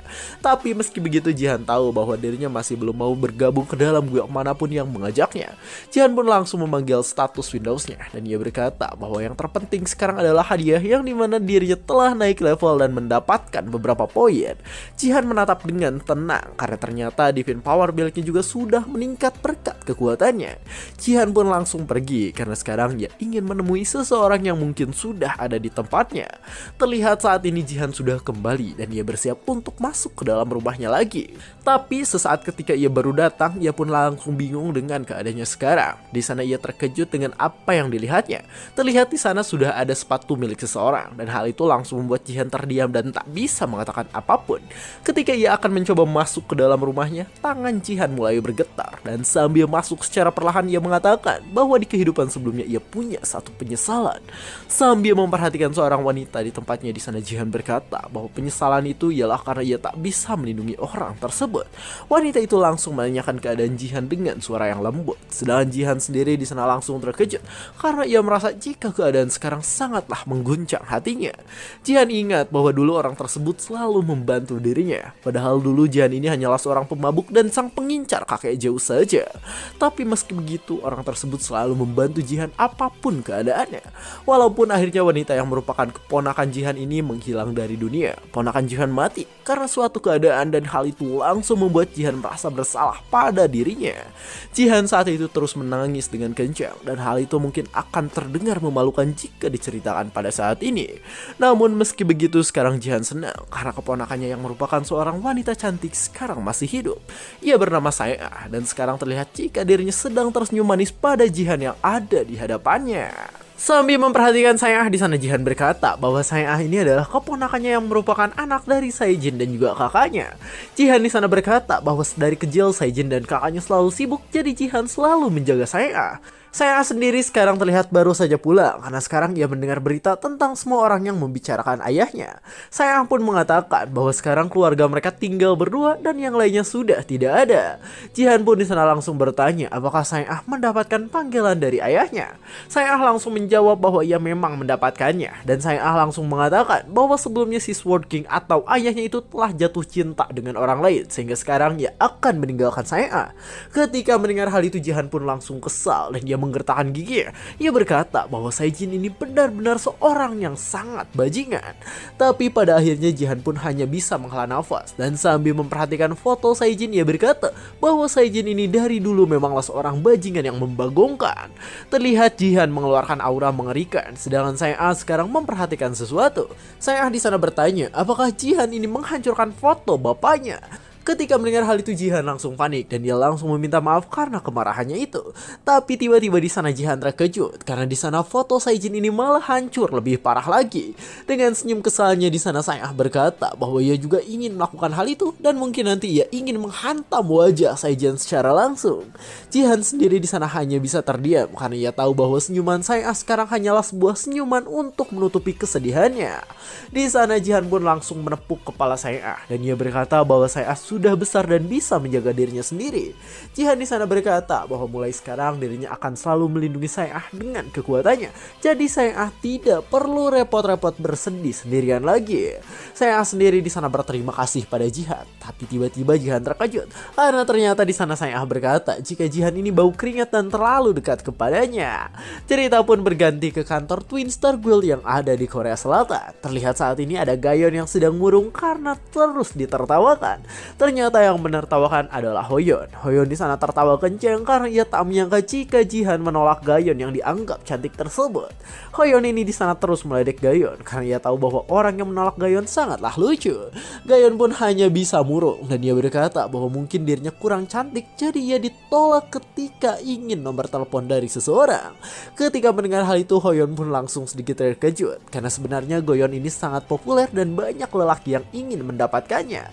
Tapi meski begitu Jihan tahu bahwa dirinya masih belum mau bergabung ke dalam guild manapun yang mengajaknya. Jihan pun langsung memanggil status Windowsnya dan ia berkata bahwa yang terpenting sekarang adalah hadiah yang dimana dirinya telah naik level dan mendapatkan beberapa poin. Jihan menatap dengan tenang karena ternyata Divine Power build-nya juga sudah meningkat berkat kekuatannya. Jihan pun langsung pergi karena sekarang dia ingin menemui seseorang yang mungkin sudah ada di tempatnya. Terlihat saat ini Jihan sudah kembali dan ia bersiap untuk masuk ke dalam rumahnya lagi. Tapi sesaat ketika ia baru datang, ia pun langsung bingung dengan keadaannya sekarang. Di sana ia terkejut dengan apa yang dilihatnya. Terlihat di sana sudah ada sepatu milik seseorang dan hal itu langsung membuat Jihan terdiam dan tak bisa mengatakan apapun. Ketika ia akan mencoba masuk ke dalam rumahnya, tangan Jihan mulai bergetar dan sambil masuk secara perlahan ia mengatakan bahwa di kehidupan sebelumnya ia punya satu penyesalan. Sambil memperhatikan seorang wanita di tempatnya, di sana Jihan berkata bahwa penyesalan itu ialah karena ia tak bisa melindungi orang tersebut. Wanita itu langsung menanyakan keadaan Jihan dengan suara yang lembut. Sedangkan Jihan sendiri di sana langsung terkejut karena ia merasa jika keadaan sekarang sangatlah mengguncang hatinya. Jihan ingat bahwa dulu orang tersebut selalu membantu dirinya. Padahal dulu Jihan ini hanyalah seorang pemabuk dan sang pengincar kakek Zeus saja. Tapi meski begitu orang tersebut selalu membantu Jihan apapun keadaannya. Walaupun akhirnya wanita yang merupakan keponakan Jihan ini menghilang dari dunia. Ponakan Jihan mati karena suatu keadaan dan hal itu langsung membuat Jihan merasa bersalah pada dirinya. Jihan saat itu terus menangis dengan kencang dan hal itu mungkin akan terdengar memalukan jika diceritakan pada saat ini. Namun meski begitu sekarang Jihan senang karena keponakannya yang merupakan seorang wanita cantik sekarang masih hidup. Ia bernama Saeah dan sekarang terlihat jika dirinya sedang tersenyum manis pada Jihan yang ada di hadapannya. Sambil memperhatikan Saeah, di sana Jihan berkata bahwa Saeah ini adalah keponakannya yang merupakan anak dari Saejin dan juga kakaknya. Jihan di sana berkata bahwa dari kecil Saejin dan kakaknya selalu sibuk, jadi Jihan selalu menjaga Saeah. Saya sendiri sekarang terlihat baru saja pulang karena sekarang ia mendengar berita tentang semua orang yang membicarakan ayahnya. Saya pun mengatakan bahwa sekarang keluarga mereka tinggal berdua dan yang lainnya sudah tidak ada. Jihan pun di sana langsung bertanya apakah Saya mendapatkan panggilan dari ayahnya. Saya langsung menjawab bahwa ia memang mendapatkannya dan saya langsung mengatakan bahwa sebelumnya si Sword King atau ayahnya itu telah jatuh cinta dengan orang lain sehingga sekarang ia akan meninggalkan saya. Ketika mendengar hal itu Jihan pun langsung kesal dan dia menggertakkan gigi. Ia berkata bahwa Saejin ini benar-benar seorang yang sangat bajingan. Tapi pada akhirnya Jihan pun hanya bisa menghela nafas dan sambil memperhatikan foto Saejin ia berkata bahwa Saejin ini dari dulu memanglah seorang bajingan yang membagongkan. Terlihat Jihan mengeluarkan aura mengerikan sedangkan saya sekarang memperhatikan sesuatu. Saya di sana bertanya apakah Jihan ini menghancurkan foto bapaknya. Ketika mendengar hal itu Jihan langsung panik dan dia langsung meminta maaf karena kemarahannya itu. Tapi tiba-tiba di sana Jihan terkejut karena di sana foto Saejin ini malah hancur lebih parah lagi. Dengan senyum kesalnya di sana saya berkata bahwa ia juga ingin melakukan hal itu dan mungkin nanti ia ingin menghantam wajah Saejin secara langsung. Jihan sendiri di sana hanya bisa terdiam karena ia tahu bahwa senyuman saya sekarang hanyalah sebuah senyuman untuk menutupi kesedihannya. Di sana Jihan pun langsung menepuk kepala saya dan ia berkata bahwa saya sudah besar dan bisa menjaga dirinya sendiri. Jihan di sana berkata bahwa mulai sekarang dirinya akan selalu melindungi saya dengan kekuatannya. Jadi saya tidak perlu repot-repot bersedih sendirian lagi. Saya sendiri di sana berterima kasih pada Jihan. Tapi tiba-tiba Jihan terkejut karena ternyata di sana saya berkata jika Jihan ini bau keringat dan terlalu dekat kepadanya. Cerita pun berganti ke kantor Twin Star Guild yang ada di Korea Selatan. Terlihat saat ini ada Gayon yang sedang murung karena terus ditertawakan. Ternyata yang menertawakan adalah Hoyeon. Hoyeon di sana tertawa kenceng karena ia tak menyangka jika Jihan menolak Gayon yang dianggap cantik tersebut. Hoyeon ini di sana terus meledek Gayon karena ia tahu bahwa orang yang menolak Gayon sangatlah lucu. Gayon pun hanya bisa murung dan ia berkata bahwa mungkin dirinya kurang cantik jadi ia ditolak ketika ingin nomor telepon dari seseorang. Ketika mendengar hal itu Hoyeon pun langsung sedikit terkejut karena sebenarnya Gayon ini sangat populer dan banyak lelaki yang ingin mendapatkannya.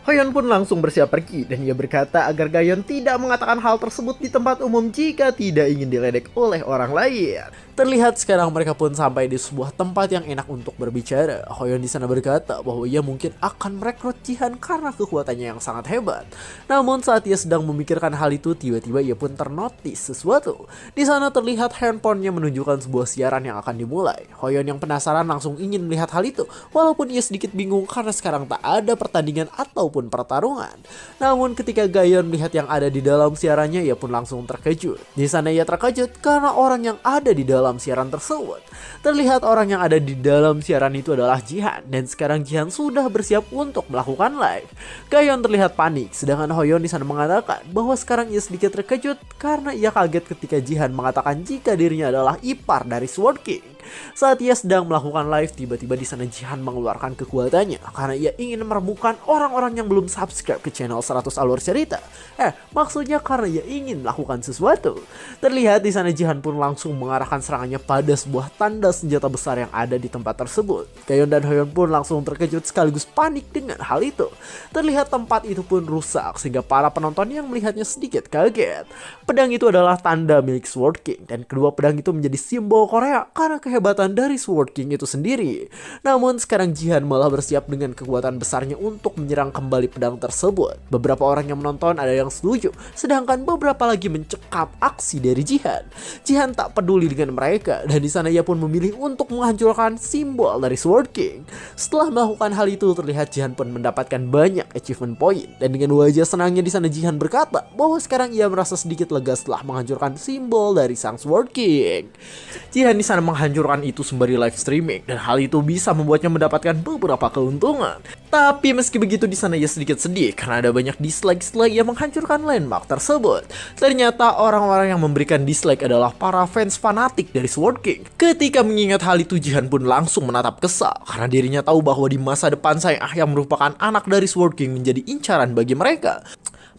Hoyeon pun langsung bersiap pergi dan ia berkata agar Gayon tidak mengatakan hal tersebut di tempat umum jika tidak ingin diledek oleh orang lain. Terlihat sekarang mereka pun sampai di sebuah tempat yang enak untuk berbicara. Hoyeon di sana berkata bahwa ia mungkin akan merekrut Jihan karena kekuatannya yang sangat hebat. Namun saat ia sedang memikirkan hal itu, tiba-tiba ia pun ternotis sesuatu. Di sana terlihat handphonenya menunjukkan sebuah siaran yang akan dimulai. Hoyeon yang penasaran langsung ingin melihat hal itu, walaupun ia sedikit bingung karena sekarang tak ada pertandingan ataupun pertarungan. Namun ketika Gayon melihat yang ada di dalam siarannya, ia pun langsung terkejut. Di sana ia terkejut karena orang yang ada di dalam siaran tersebut. Terlihat orang yang ada di dalam siaran itu adalah Jihan dan sekarang Jihan sudah bersiap untuk melakukan live. Gayon terlihat panik sedangkan Hoyeon di sana mengatakan bahwa sekarang ia sedikit terkejut karena ia kaget ketika Jihan mengatakan jika dirinya adalah ipar dari Sword King. Saat ia sedang melakukan live, tiba-tiba di sana Jihan mengeluarkan kekuatannya karena ia ingin merembukan orang-orang yang belum subscribe ke channel 100 Alur Cerita. Maksudnya karena ia ingin melakukan sesuatu. Terlihat di sana Jihan pun langsung mengarahkan serangannya pada sebuah tanda senjata besar yang ada di tempat tersebut. Gayon dan Hoyeon pun langsung terkejut sekaligus panik dengan hal itu. Terlihat tempat itu pun rusak sehingga para penonton yang melihatnya sedikit kaget. Pedang itu adalah tanda milik Sword King dan kedua pedang itu menjadi simbol Korea karena kehebatan dari Sword King itu sendiri. Namun sekarang Jihan malah bersiap dengan kekuatan besarnya untuk menyerang kembali pedang tersebut. Beberapa orang yang menonton ada yang setuju, sedangkan beberapa lagi mencekap aksi dari Jihan. Jihan tak peduli dengan mereka dan di sana ia pun memilih untuk menghancurkan simbol dari Sword King. Setelah melakukan hal itu terlihat Jihan pun mendapatkan banyak achievement point dan dengan wajah senangnya di sana Jihan berkata bahwa sekarang ia merasa sedikit lega setelah menghancurkan simbol dari sang Sword King. Jihan di sana menghancurkan itu sembari live streaming dan hal itu bisa membuatnya mendapatkan beberapa keuntungan. Tapi meski begitu di sana ia sedikit sedih karena ada banyak dislike setelah ia menghancurkan landmark tersebut. Ternyata orang-orang yang memberikan dislike adalah para fans fanatik dari Sword King. Ketika mengingat hal itu Jihan pun langsung menatap kesal karena dirinya tahu bahwa di masa depan saya yang merupakan anak dari Sword King menjadi incaran bagi mereka.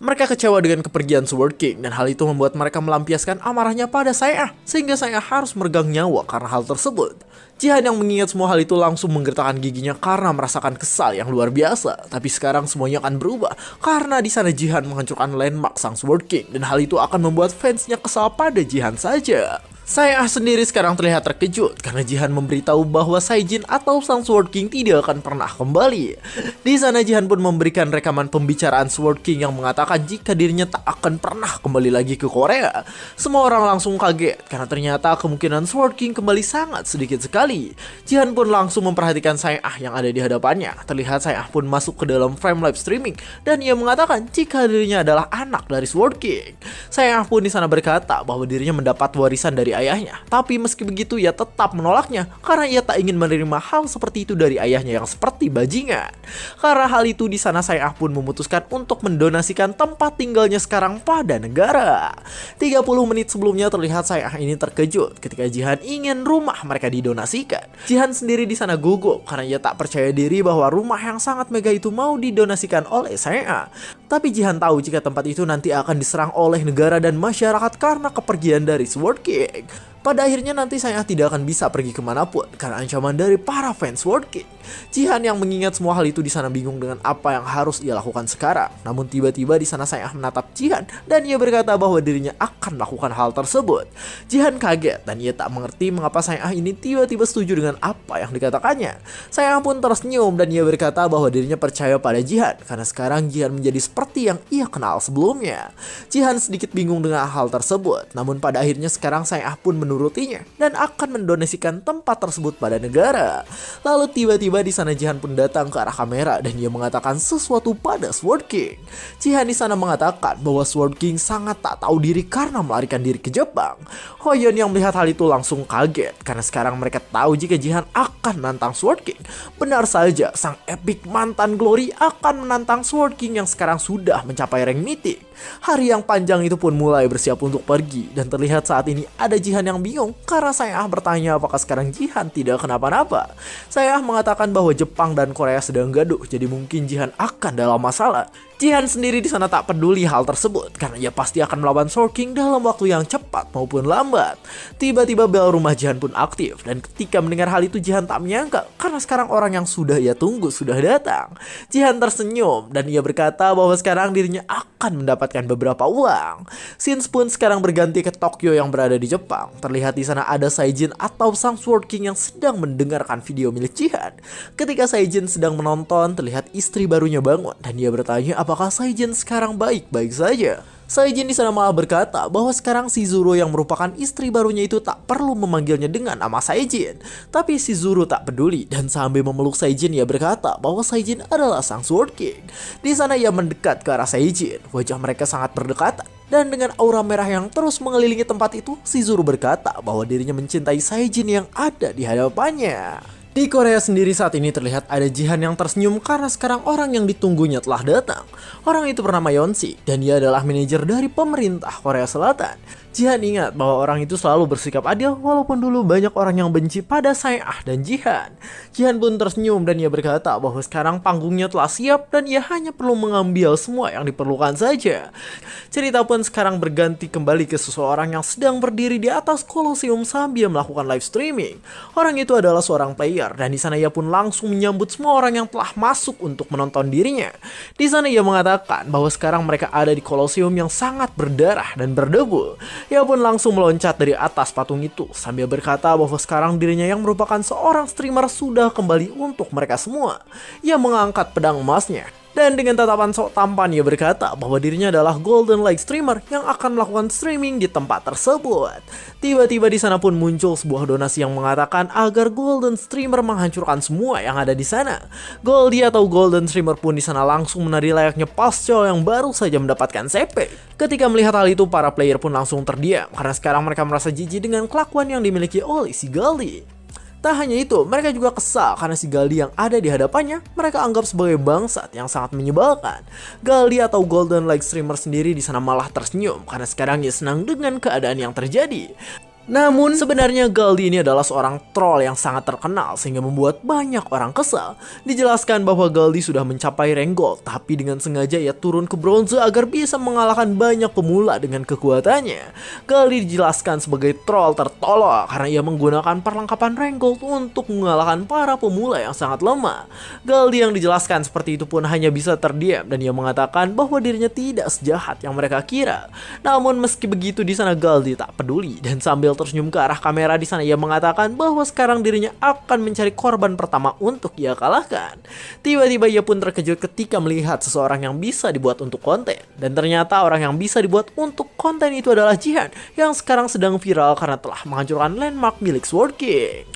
Mereka kecewa dengan kepergian Sword King dan hal itu membuat mereka melampiaskan amarahnya pada Sae-ah, sehingga Sae-ah harus meregang nyawa karena hal tersebut. Jihan yang mengingat semua hal itu langsung menggertakkan giginya karena merasakan kesal yang luar biasa. Tapi sekarang semuanya akan berubah karena di sana Jihan menghancurkan landmark sang Sword King dan hal itu akan membuat fansnya kesal pada Jihan saja. Sae-ah sendiri sekarang terlihat terkejut karena Jihan memberitahu bahwa Sae-jin atau sang Sword King tidak akan pernah kembali. Di sana Jihan pun memberikan rekaman pembicaraan Sword King yang mengatakan jika dirinya tak akan pernah kembali lagi ke Korea. Semua orang langsung kaget karena ternyata kemungkinan Sword King kembali sangat sedikit sekali. Jihan pun langsung memperhatikan Sae-ah yang ada di hadapannya. Terlihat Sae-ah pun masuk ke dalam frame live streaming dan ia mengatakan jika dirinya adalah anak dari Sword King. Sae-ah pun di sana berkata bahwa dirinya mendapat warisan dari ayahnya, tapi meski begitu ia tetap menolaknya karena ia tak ingin menerima hal seperti itu dari ayahnya yang seperti bajingan. Karena hal itu di sana Sae-ah pun memutuskan untuk mendonasikan tempat tinggalnya sekarang pada negara. 30 menit sebelumnya terlihat Sae-ah ini terkejut ketika Jihan ingin rumah mereka didonasikan. Jihan sendiri di sana gugup karena ia tak percaya diri bahwa rumah yang sangat mega itu mau didonasikan oleh Sae-ah. Tapi Jihan tahu jika tempat itu nanti akan diserang oleh negara dan masyarakat karena kepergian dari Sword King. Pada akhirnya nanti saya tidak akan bisa pergi kemanapun karena ancaman dari para fans Sword King. Jihan yang mengingat semua hal itu di sana bingung dengan apa yang harus ia lakukan sekarang. Namun tiba-tiba di sana saya menatap Jihan dan ia berkata bahwa dirinya akan melakukan hal tersebut. Jihan kaget dan ia tak mengerti mengapa saya ini tiba-tiba setuju dengan apa yang dikatakannya. Saya pun tersenyum dan ia berkata bahwa dirinya percaya pada Jihan karena sekarang Jihan menjadi seperti yang ia kenal sebelumnya. Jihan sedikit bingung dengan hal tersebut, namun pada akhirnya sekarang saya pun menurutinya dan akan mendonasikan tempat tersebut pada negara. Lalu tiba-tiba di sana Jihan pun datang ke arah kamera dan ia mengatakan sesuatu pada Sword King. Jihan di sana mengatakan bahwa Sword King sangat tak tahu diri karena melarikan diri ke Jepang. Hoyeon yang melihat hal itu langsung kaget karena sekarang mereka tahu jika Jihan akan menantang Sword King. Benar saja, sang epic mantan Glory akan menantang Sword King yang sekarang sudah mencapai rank mythic. Hari yang panjang itu pun mulai bersiap untuk pergi dan terlihat saat ini ada Jihan yang bingung karena saya bertanya apakah sekarang Jihan tidak kenapa-napa. Saya mengatakan bahwa Jepang dan Korea sedang gaduh, jadi mungkin Jihan akan dalam masalah. Jihan sendiri di sana tak peduli hal tersebut karena ia pasti akan melawan Sword King dalam waktu yang cepat maupun lambat. Tiba-tiba bel rumah Jihan pun aktif dan ketika mendengar hal itu Jihan tak menyangka karena sekarang orang yang sudah ia tunggu sudah datang. Jihan tersenyum dan ia berkata bahwa sekarang dirinya akan mendapatkan beberapa uang. Scenes pun sekarang berganti ke Tokyo yang berada di Jepang. Terlihat di sana ada Sae-jin atau sang Sword King yang sedang mendengarkan video milik Jihan. Ketika Sae-jin sedang menonton, terlihat istri barunya bangun dan dia bertanya apakah Sae-jin sekarang baik-baik saja. Sae-jin di sana malah berkata bahwa sekarang si Zuru yang merupakan istri barunya itu tak perlu memanggilnya dengan nama Sae-jin. Tapi si Zuru tak peduli dan sambil memeluk Sae-jin ia berkata bahwa Sae-jin adalah sang Sword King. Di sana ia mendekat ke arah Sae-jin. Wajah mereka sangat berdekatan. Dan dengan aura merah yang terus mengelilingi tempat itu, si Zuru berkata bahwa dirinya mencintai Sae-jin yang ada di hadapannya. Di Korea sendiri saat ini terlihat ada Jihan yang tersenyum karena sekarang orang yang ditunggunya telah datang. Orang itu bernama Yeon-si dan dia adalah manajer dari pemerintah Korea Selatan. Jihan ingat bahwa orang itu selalu bersikap adil walaupun dulu banyak orang yang benci pada Sae-ah dan Jihan. Jihan pun tersenyum dan ia berkata bahwa sekarang panggungnya telah siap dan ia hanya perlu mengambil semua yang diperlukan saja. Cerita pun sekarang berganti kembali ke seseorang yang sedang berdiri di atas Colosseum sambil melakukan live streaming. Orang itu adalah seorang player dan di sana ia pun langsung menyambut semua orang yang telah masuk untuk menonton dirinya. Di sana ia mengatakan bahwa sekarang mereka ada di Colosseum yang sangat berdarah dan berdebu. Ia pun langsung meloncat dari atas patung itu sambil berkata bahwa sekarang dirinya yang merupakan seorang streamer sudah kembali untuk mereka semua. Ia mengangkat pedang emasnya. Dan dengan tatapan sok tampan ia berkata bahwa dirinya adalah Golden Light Streamer yang akan melakukan streaming di tempat tersebut. Tiba-tiba di sana pun muncul sebuah donasi yang mengatakan agar Golden Streamer menghancurkan semua yang ada di sana. Goldie atau Golden Streamer pun di sana langsung menari layaknya Pascal yang baru saja mendapatkan CP. Ketika melihat hal itu para player pun langsung terdiam karena sekarang mereka merasa jijik dengan kelakuan yang dimiliki oleh si Goldie. Tak hanya itu, mereka juga kesal karena si Galdi yang ada di hadapannya mereka anggap sebagai bangsat yang sangat menyebalkan. Galdi atau Golden Light Streamer sendiri di sana malah tersenyum karena sekarang ia senang dengan keadaan yang terjadi. Namun sebenarnya Galdi ini adalah seorang troll yang sangat terkenal sehingga membuat banyak orang kesal. Dijelaskan bahwa Galdi sudah mencapai rank gold, tapi dengan sengaja ia turun ke bronze agar bisa mengalahkan banyak pemula dengan kekuatannya. Galdi dijelaskan sebagai troll tertolol karena ia menggunakan perlengkapan rank gold untuk mengalahkan para pemula yang sangat lemah. Galdi yang dijelaskan seperti itu pun hanya bisa terdiam dan ia mengatakan bahwa dirinya tidak sejahat yang mereka kira. Namun meski begitu di sana Galdi tak peduli dan sambil tersenyum ke arah kamera di sana ia mengatakan bahwa sekarang dirinya akan mencari korban pertama untuk ia kalahkan. Tiba-tiba ia pun terkejut ketika melihat seseorang yang bisa dibuat untuk konten, dan ternyata orang yang bisa dibuat untuk konten itu adalah Jihan yang sekarang sedang viral karena telah menghancurkan landmark milik Sword King.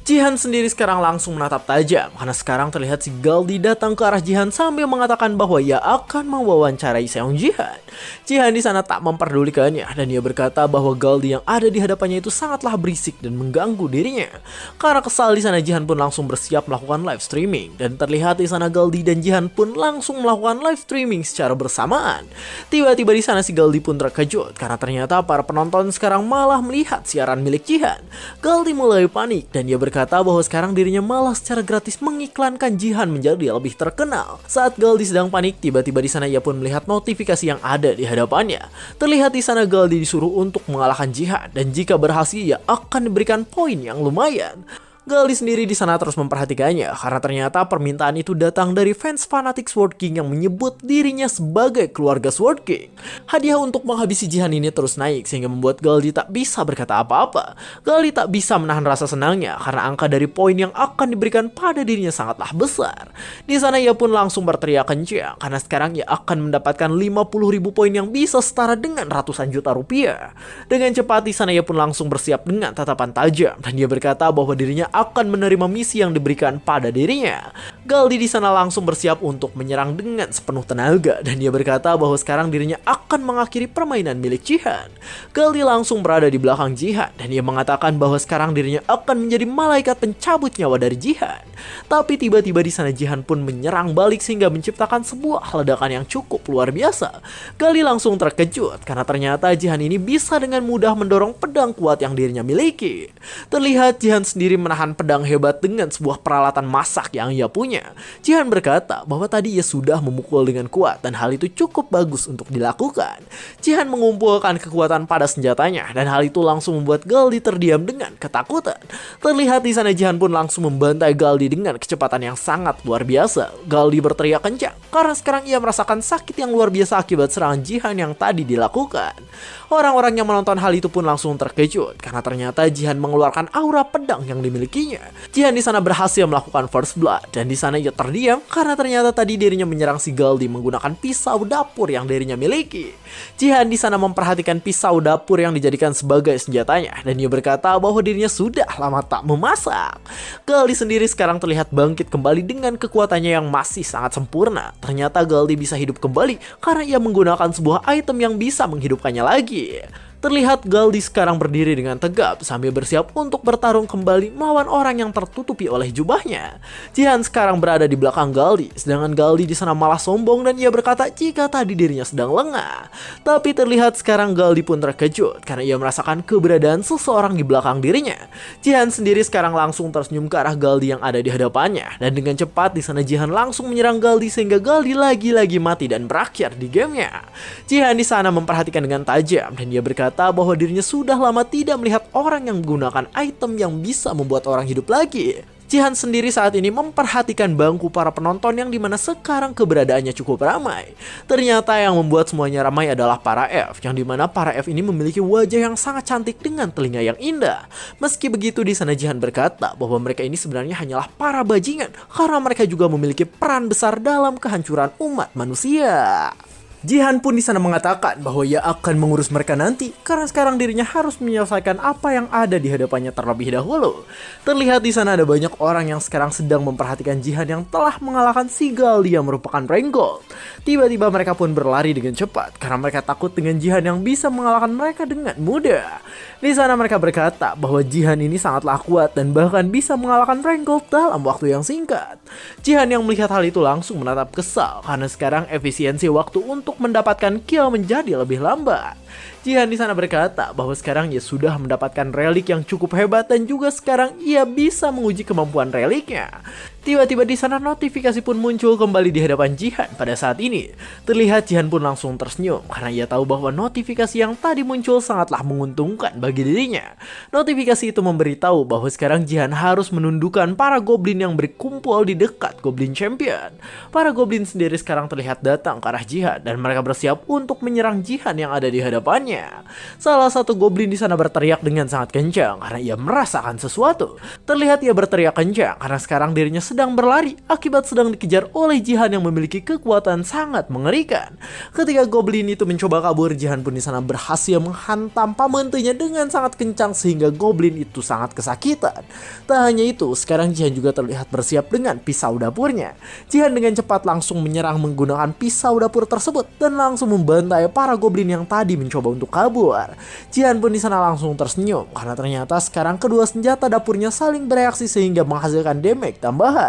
Jihan sendiri sekarang langsung menatap tajam karena sekarang terlihat si Galdi datang ke arah Jihan sambil mengatakan bahwa ia akan mewawancarai Seong Jihan. Jihan di sana tak memperdulikannya dan ia berkata bahwa Galdi yang ada di hadapannya itu sangatlah berisik dan mengganggu dirinya. Karena kesal di sana Jihan pun langsung bersiap melakukan live streaming dan terlihat di sana Galdi dan Jihan pun langsung melakukan live streaming secara bersamaan. Tiba-tiba di sana si Galdi pun terkejut karena ternyata para penonton sekarang malah melihat siaran milik Jihan. Galdi mulai panik dan ia berkata bahwa sekarang dirinya malah secara gratis mengiklankan Jihan menjadi lebih terkenal. Saat Galdi sedang panik, tiba-tiba di sana ia pun melihat notifikasi yang ada di hadapannya. Terlihat di sana Galdi disuruh untuk mengalahkan Jihan dan jika berhasil ia akan diberikan poin yang lumayan. Galdi sendiri di sana terus memperhatikannya karena ternyata permintaan itu datang dari fans fanatik Sword King yang menyebut dirinya sebagai keluarga Sword King. Hadiah untuk menghabisi Jihan ini terus naik sehingga membuat Galdi tak bisa berkata apa-apa. Galdi tak bisa menahan rasa senangnya karena angka dari poin yang akan diberikan pada dirinya sangatlah besar. Di sana ia pun langsung berteriak kencang karena sekarang ia akan mendapatkan 50.000 poin yang bisa setara dengan ratusan juta rupiah. Dengan cepat di sana ia pun langsung bersiap dengan tatapan tajam dan dia berkata bahwa dirinya akan menerima misi yang diberikan pada dirinya. Galdi di sana langsung bersiap untuk menyerang dengan sepenuh tenaga dan dia berkata bahwa sekarang dirinya akan mengakhiri permainan milik Jihan. Galdi langsung berada di belakang Jihan dan dia mengatakan bahwa sekarang dirinya akan menjadi malaikat pencabut nyawa dari Jihan. Tapi tiba-tiba di sana Jihan pun menyerang balik sehingga menciptakan sebuah ledakan yang cukup luar biasa. Galdi langsung terkejut karena ternyata Jihan ini bisa dengan mudah mendorong pedang kuat yang dirinya miliki. Terlihat Jihan sendiri menahan pedang hebat dengan sebuah peralatan masak yang ia punya. Jihan berkata bahwa tadi ia sudah memukul dengan kuat dan hal itu cukup bagus untuk dilakukan. Jihan mengumpulkan kekuatan pada senjatanya dan hal itu langsung membuat Galdi terdiam dengan ketakutan. Terlihat di sana Jihan pun langsung membantai Galdi dengan kecepatan yang sangat luar biasa. Galdi berteriak kencang karena sekarang ia merasakan sakit yang luar biasa akibat serangan Jihan yang tadi dilakukan. Orang-orang yang menonton hal itu pun langsung terkejut karena ternyata Jihan mengeluarkan aura pedang yang dimilikinya. Jihan di sana berhasil melakukan first blood dan di sana ia terdiam karena ternyata tadi dirinya menyerang si Galdi menggunakan pisau dapur yang dirinya miliki. Jihan di sana memperhatikan pisau dapur yang dijadikan sebagai senjatanya dan ia berkata bahwa dirinya sudah lama tak memasak. Galdi sendiri sekarang terlihat bangkit kembali dengan kekuatannya yang masih sangat sempurna. Ternyata Galdi bisa hidup kembali karena ia menggunakan sebuah item yang bisa menghidupkannya lagi. Terlihat Galdi sekarang berdiri dengan tegap sambil bersiap untuk bertarung kembali melawan orang yang tertutupi oleh jubahnya. Jihan sekarang berada di belakang Galdi, sedangkan Galdi di sana malah sombong dan ia berkata jika tadi dirinya sedang lengah. Tapi terlihat sekarang Galdi pun terkejut karena ia merasakan keberadaan seseorang di belakang dirinya. Jihan sendiri sekarang langsung tersenyum ke arah Galdi yang ada di hadapannya dan dengan cepat di sana Jihan langsung menyerang Galdi sehingga Galdi lagi-lagi mati dan berakhir di gamenya. Jihan di sana memperhatikan dengan tajam dan dia berkata bahwa dirinya sudah lama tidak melihat orang yang menggunakan item yang bisa membuat orang hidup lagi. Jihan sendiri saat ini memperhatikan bangku para penonton yang dimana sekarang keberadaannya cukup ramai. Ternyata yang membuat semuanya ramai adalah para F, yang dimana para F ini memiliki wajah yang sangat cantik dengan telinga yang indah. Meski begitu di sana Jihan berkata bahwa mereka ini sebenarnya hanyalah para bajingan karena mereka juga memiliki peran besar dalam kehancuran umat manusia. Jihan pun di sana mengatakan bahwa ia akan mengurus mereka nanti karena sekarang dirinya harus menyelesaikan apa yang ada di hadapannya terlebih dahulu. Terlihat di sana ada banyak orang yang sekarang sedang memperhatikan Jihan yang telah mengalahkan si Galdi yang merupakan rank gold. Tiba-tiba mereka pun berlari dengan cepat karena mereka takut dengan Jihan yang bisa mengalahkan mereka dengan mudah. Di sana mereka berkata bahwa Jihan ini sangatlah kuat dan bahkan bisa mengalahkan rank gold dalam waktu yang singkat. Jihan yang melihat hal itu langsung menatap kesal karena sekarang efisiensi waktu untuk mendapatkan kill menjadi lebih lambat. Jihan di sana berkata bahwa sekarang ia sudah mendapatkan relik yang cukup hebat dan juga sekarang ia bisa menguji kemampuan reliknya. Tiba-tiba di sana notifikasi pun muncul kembali di hadapan Jihan pada saat ini. Terlihat Jihan pun langsung tersenyum karena ia tahu bahwa notifikasi yang tadi muncul sangatlah menguntungkan bagi dirinya. Notifikasi itu memberitahu bahwa sekarang Jihan harus menundukkan para goblin yang berkumpul di dekat Goblin Champion. Para goblin sendiri sekarang terlihat datang ke arah Jihan dan mereka bersiap untuk menyerang Jihan yang ada di hadapannya. Salah satu goblin di sana berteriak dengan sangat kencang karena ia merasakan sesuatu. Terlihat ia berteriak kencang karena sekarang dirinya sedang berlari akibat sedang dikejar oleh Jihan yang memiliki kekuatan sangat mengerikan. Ketika goblin itu mencoba kabur, Jihan pun di sana berhasil menghantam pamentunya dengan sangat kencang sehingga goblin itu sangat kesakitan. Tak hanya itu, sekarang Jihan juga terlihat bersiap dengan pisau dapurnya. Jihan dengan cepat langsung menyerang menggunakan pisau dapur tersebut dan langsung membantai para goblin yang tadi mencoba untuk kabur. Jihan pun di sana langsung tersenyum karena ternyata sekarang kedua senjata dapurnya saling bereaksi sehingga menghasilkan damage tambahan.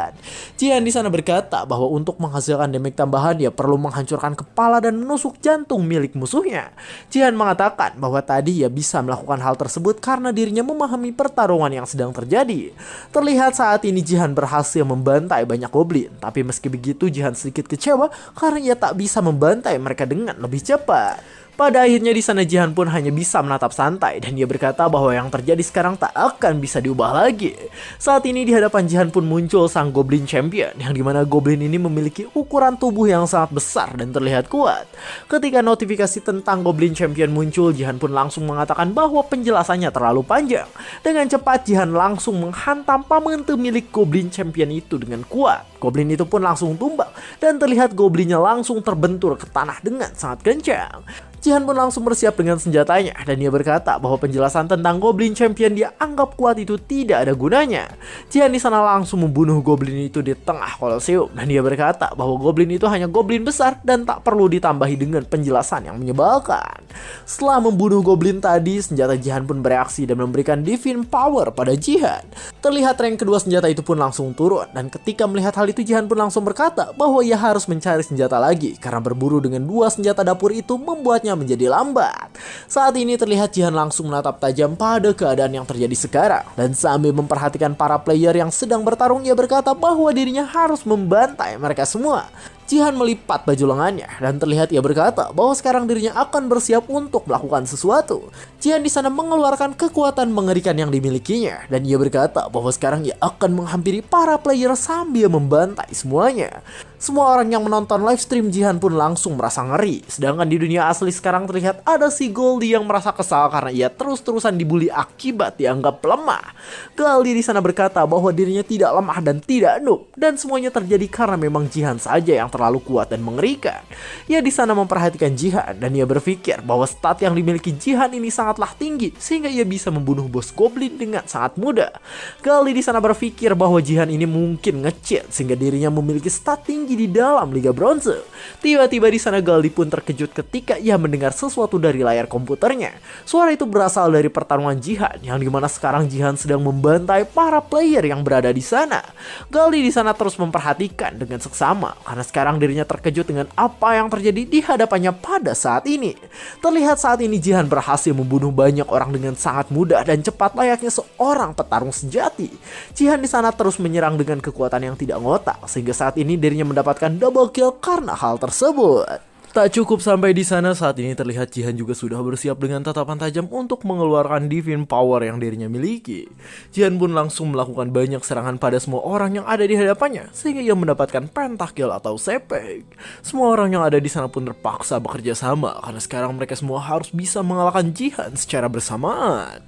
Jihan di sana berkata bahwa untuk menghasilkan damage tambahan dia perlu menghancurkan kepala dan menusuk jantung milik musuhnya. Jihan mengatakan bahwa tadi ia bisa melakukan hal tersebut karena dirinya memahami pertarungan yang sedang terjadi. Terlihat saat ini Jihan berhasil membantai banyak goblin, tapi meski begitu Jihan sedikit kecewa karena ia tak bisa membantai mereka dengan lebih cepat. Pada akhirnya di sana Jihan pun hanya bisa menatap santai dan dia berkata bahwa yang terjadi sekarang tak akan bisa diubah lagi. Saat ini di hadapan Jihan pun muncul sang Goblin Champion yang dimana goblin ini memiliki ukuran tubuh yang sangat besar dan terlihat kuat. Ketika notifikasi tentang Goblin Champion muncul, Jihan pun langsung mengatakan bahwa penjelasannya terlalu panjang. Dengan cepat Jihan langsung menghantam pamentu milik Goblin Champion itu dengan kuat. Goblin itu pun langsung tumbang dan terlihat goblinnya langsung terbentur ke tanah dengan sangat kencang. Jihan pun langsung bersiap dengan senjatanya dan dia berkata bahwa penjelasan tentang Goblin Champion dia anggap kuat itu tidak ada gunanya. Jihan di sana langsung membunuh goblin itu di tengah Kolosium dan dia berkata bahwa goblin itu hanya goblin besar dan tak perlu ditambahi dengan penjelasan yang menyebalkan. Setelah membunuh goblin tadi, senjata Jihan pun bereaksi dan memberikan divine power pada Jihan. Terlihat rank kedua senjata itu pun langsung turun dan ketika melihat hal itu Jihan pun langsung berkata bahwa ia harus mencari senjata lagi karena berburu dengan dua senjata dapur itu membuatnya menjadi lambat. Saat ini terlihat Jihan langsung menatap tajam pada keadaan yang terjadi sekarang dan sambil memperhatikan para player yang sedang bertarung ia berkata bahwa dirinya harus membantai mereka semua. Jihan melipat baju lengannya dan terlihat ia berkata bahwa sekarang dirinya akan bersiap untuk melakukan sesuatu. Jihan di sana mengeluarkan kekuatan mengerikan yang dimilikinya dan ia berkata bahwa sekarang ia akan menghampiri para player sambil membantai semuanya. Semua orang yang menonton live stream Jihan pun langsung merasa ngeri. Sedangkan di dunia asli sekarang terlihat ada si Goldie yang merasa kesal karena ia terus-terusan dibully akibat dianggap lemah. Goldie di sana berkata bahwa dirinya tidak lemah dan tidak noob dan semuanya terjadi karena memang Jihan saja yang terlalu kuat dan mengerikan. Ia di sana memperhatikan Jihan dan ia berpikir bahwa stat yang dimiliki Jihan ini sangatlah tinggi sehingga ia bisa membunuh bos goblin dengan sangat mudah. Goldie di sana berpikir bahwa Jihan ini mungkin nge-cheat sehingga dirinya memiliki stat tinggi di dalam Liga Bronze. Tiba-tiba di sana Goldie pun terkejut ketika ia mendengar sesuatu dari layar komputernya. Suara itu berasal dari pertarungan Jihan yang dimana sekarang Jihan sedang membantai para player yang berada di sana. Goldie di sana terus memperhatikan dengan seksama karena sekarang dirinya terkejut dengan apa yang terjadi di hadapannya pada saat ini. Terlihat saat ini Jihan berhasil membunuh banyak orang dengan sangat mudah dan cepat layaknya seorang petarung sejati. Jihan di sana terus menyerang dengan kekuatan yang tidak ngotak sehingga saat ini dirinya mendapatkan double kill karena hal tersebut. Tak cukup sampai di sana, saat ini terlihat Jihan juga sudah bersiap dengan tatapan tajam untuk mengeluarkan divine power yang dirinya miliki. Jihan pun langsung melakukan banyak serangan pada semua orang yang ada di hadapannya sehingga ia mendapatkan pentakill atau sepek. Semua orang yang ada di sana pun terpaksa bekerja sama karena sekarang mereka semua harus bisa mengalahkan Jihan secara bersamaan.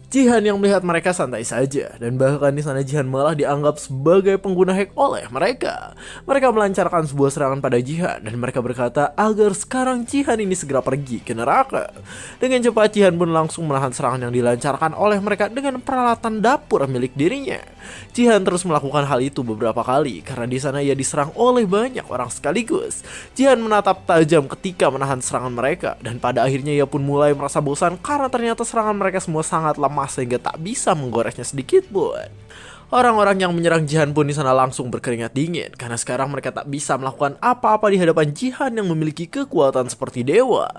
Jihan yang melihat mereka santai saja dan bahkan di sana Jihan malah dianggap sebagai pengguna hack oleh mereka. Mereka melancarkan sebuah serangan pada Jihan dan mereka berkata agar sekarang Jihan ini segera pergi ke neraka. Dengan cepat Jihan pun langsung menahan serangan yang dilancarkan oleh mereka dengan peralatan dapur milik dirinya. Jihan terus melakukan hal itu beberapa kali karena di sana ia diserang oleh banyak orang sekaligus. Jihan menatap tajam ketika menahan serangan mereka dan pada akhirnya ia pun mulai merasa bosan karena ternyata serangan mereka semua sangat lemah sehingga tak bisa menggoresnya sedikit pun. Orang-orang yang menyerang Jihan pun di sana langsung berkeringat dingin karena sekarang mereka tak bisa melakukan apa-apa di hadapan Jihan yang memiliki kekuatan seperti dewa.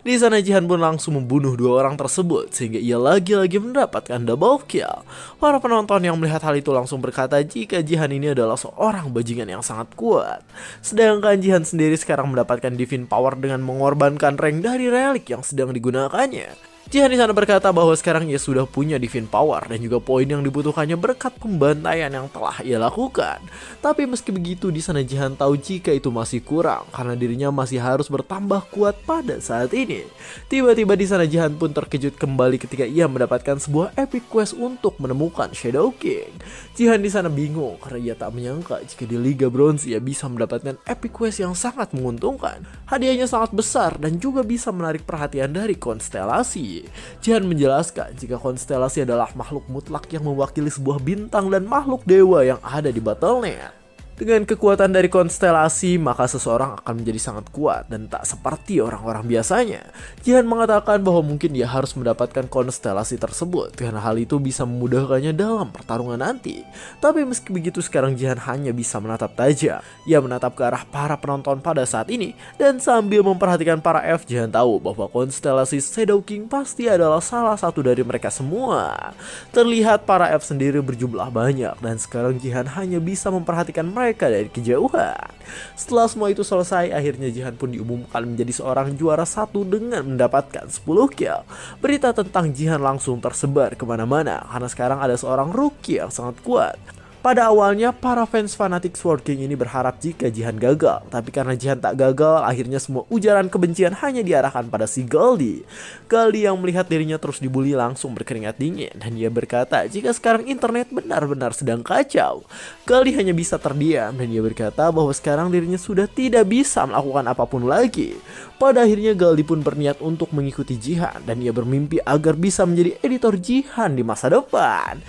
Di sana Jihan pun langsung membunuh dua orang tersebut sehingga ia lagi-lagi mendapatkan double kill. Para penonton yang melihat hal itu langsung berkata jika Jihan ini adalah seorang bajingan yang sangat kuat. Sedangkan Jihan sendiri sekarang mendapatkan divine power dengan mengorbankan rank dari relik yang sedang digunakannya. Jihan di sana berkata bahwa sekarang ia sudah punya divine power dan juga poin yang dibutuhkannya berkat pembantaian yang telah ia lakukan. Tapi meski begitu di sana Jihan tahu jika itu masih kurang karena dirinya masih harus bertambah kuat pada saat ini. Tiba-tiba di sana Jihan pun terkejut kembali ketika ia mendapatkan sebuah epic quest untuk menemukan Shadow King. Jihan di sana bingung karena ia tak menyangka jika di Liga Bronze ia bisa mendapatkan epic quest yang sangat menguntungkan. Hadiahnya sangat besar dan juga bisa menarik perhatian dari konstelasi. Jihan menjelaskan jika konstelasi adalah makhluk mutlak yang mewakili sebuah bintang dan makhluk dewa yang ada di Battle.net. Dengan kekuatan dari konstelasi, maka seseorang akan menjadi sangat kuat dan tak seperti orang-orang biasanya. Jihan mengatakan bahwa mungkin dia harus mendapatkan konstelasi tersebut karena hal itu bisa memudahkannya dalam pertarungan nanti. Tapi meski begitu sekarang Jihan hanya bisa menatap tajam. Ia menatap ke arah para penonton pada saat ini dan sambil memperhatikan para F, Jihan tahu bahwa konstelasi Shadow King pasti adalah salah satu dari mereka semua. Terlihat para F sendiri berjumlah banyak dan sekarang Jihan hanya bisa memperhatikan mereka dari kejauhan. Setelah semua itu selesai, akhirnya Jihan pun diumumkan menjadi seorang juara satu dengan mendapatkan 10 kill. Berita tentang Jihan langsung tersebar kemana-mana karena sekarang ada seorang rookie yang sangat kuat. Pada awalnya, para fans fanatik Sword King ini berharap jika Jihan gagal. Tapi karena Jihan tak gagal, akhirnya semua ujaran kebencian hanya diarahkan pada si Goldie. Goldie yang melihat dirinya terus dibully langsung berkeringat dingin. Dan ia berkata jika sekarang internet benar-benar sedang kacau. Goldie hanya bisa terdiam dan ia berkata bahwa sekarang dirinya sudah tidak bisa melakukan apapun lagi. Pada akhirnya Goldie pun berniat untuk mengikuti Jihan. Dan ia bermimpi agar bisa menjadi editor Jihan di masa depan.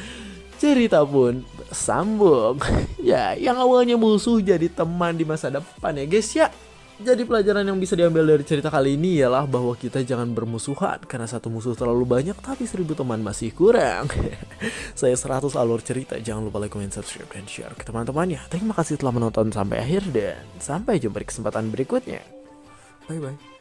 Cerita pun sambung. Ya, yang awalnya musuh jadi teman di masa depan ya guys ya. Jadi pelajaran yang bisa diambil dari cerita kali ini ialah bahwa kita jangan bermusuhan karena satu musuh terlalu banyak tapi 1000 teman masih kurang. Saya 100 alur cerita, jangan lupa like, comment, subscribe, dan share ke teman-temannya. Terima kasih telah menonton sampai akhir dan sampai jumpa di kesempatan berikutnya. Bye bye.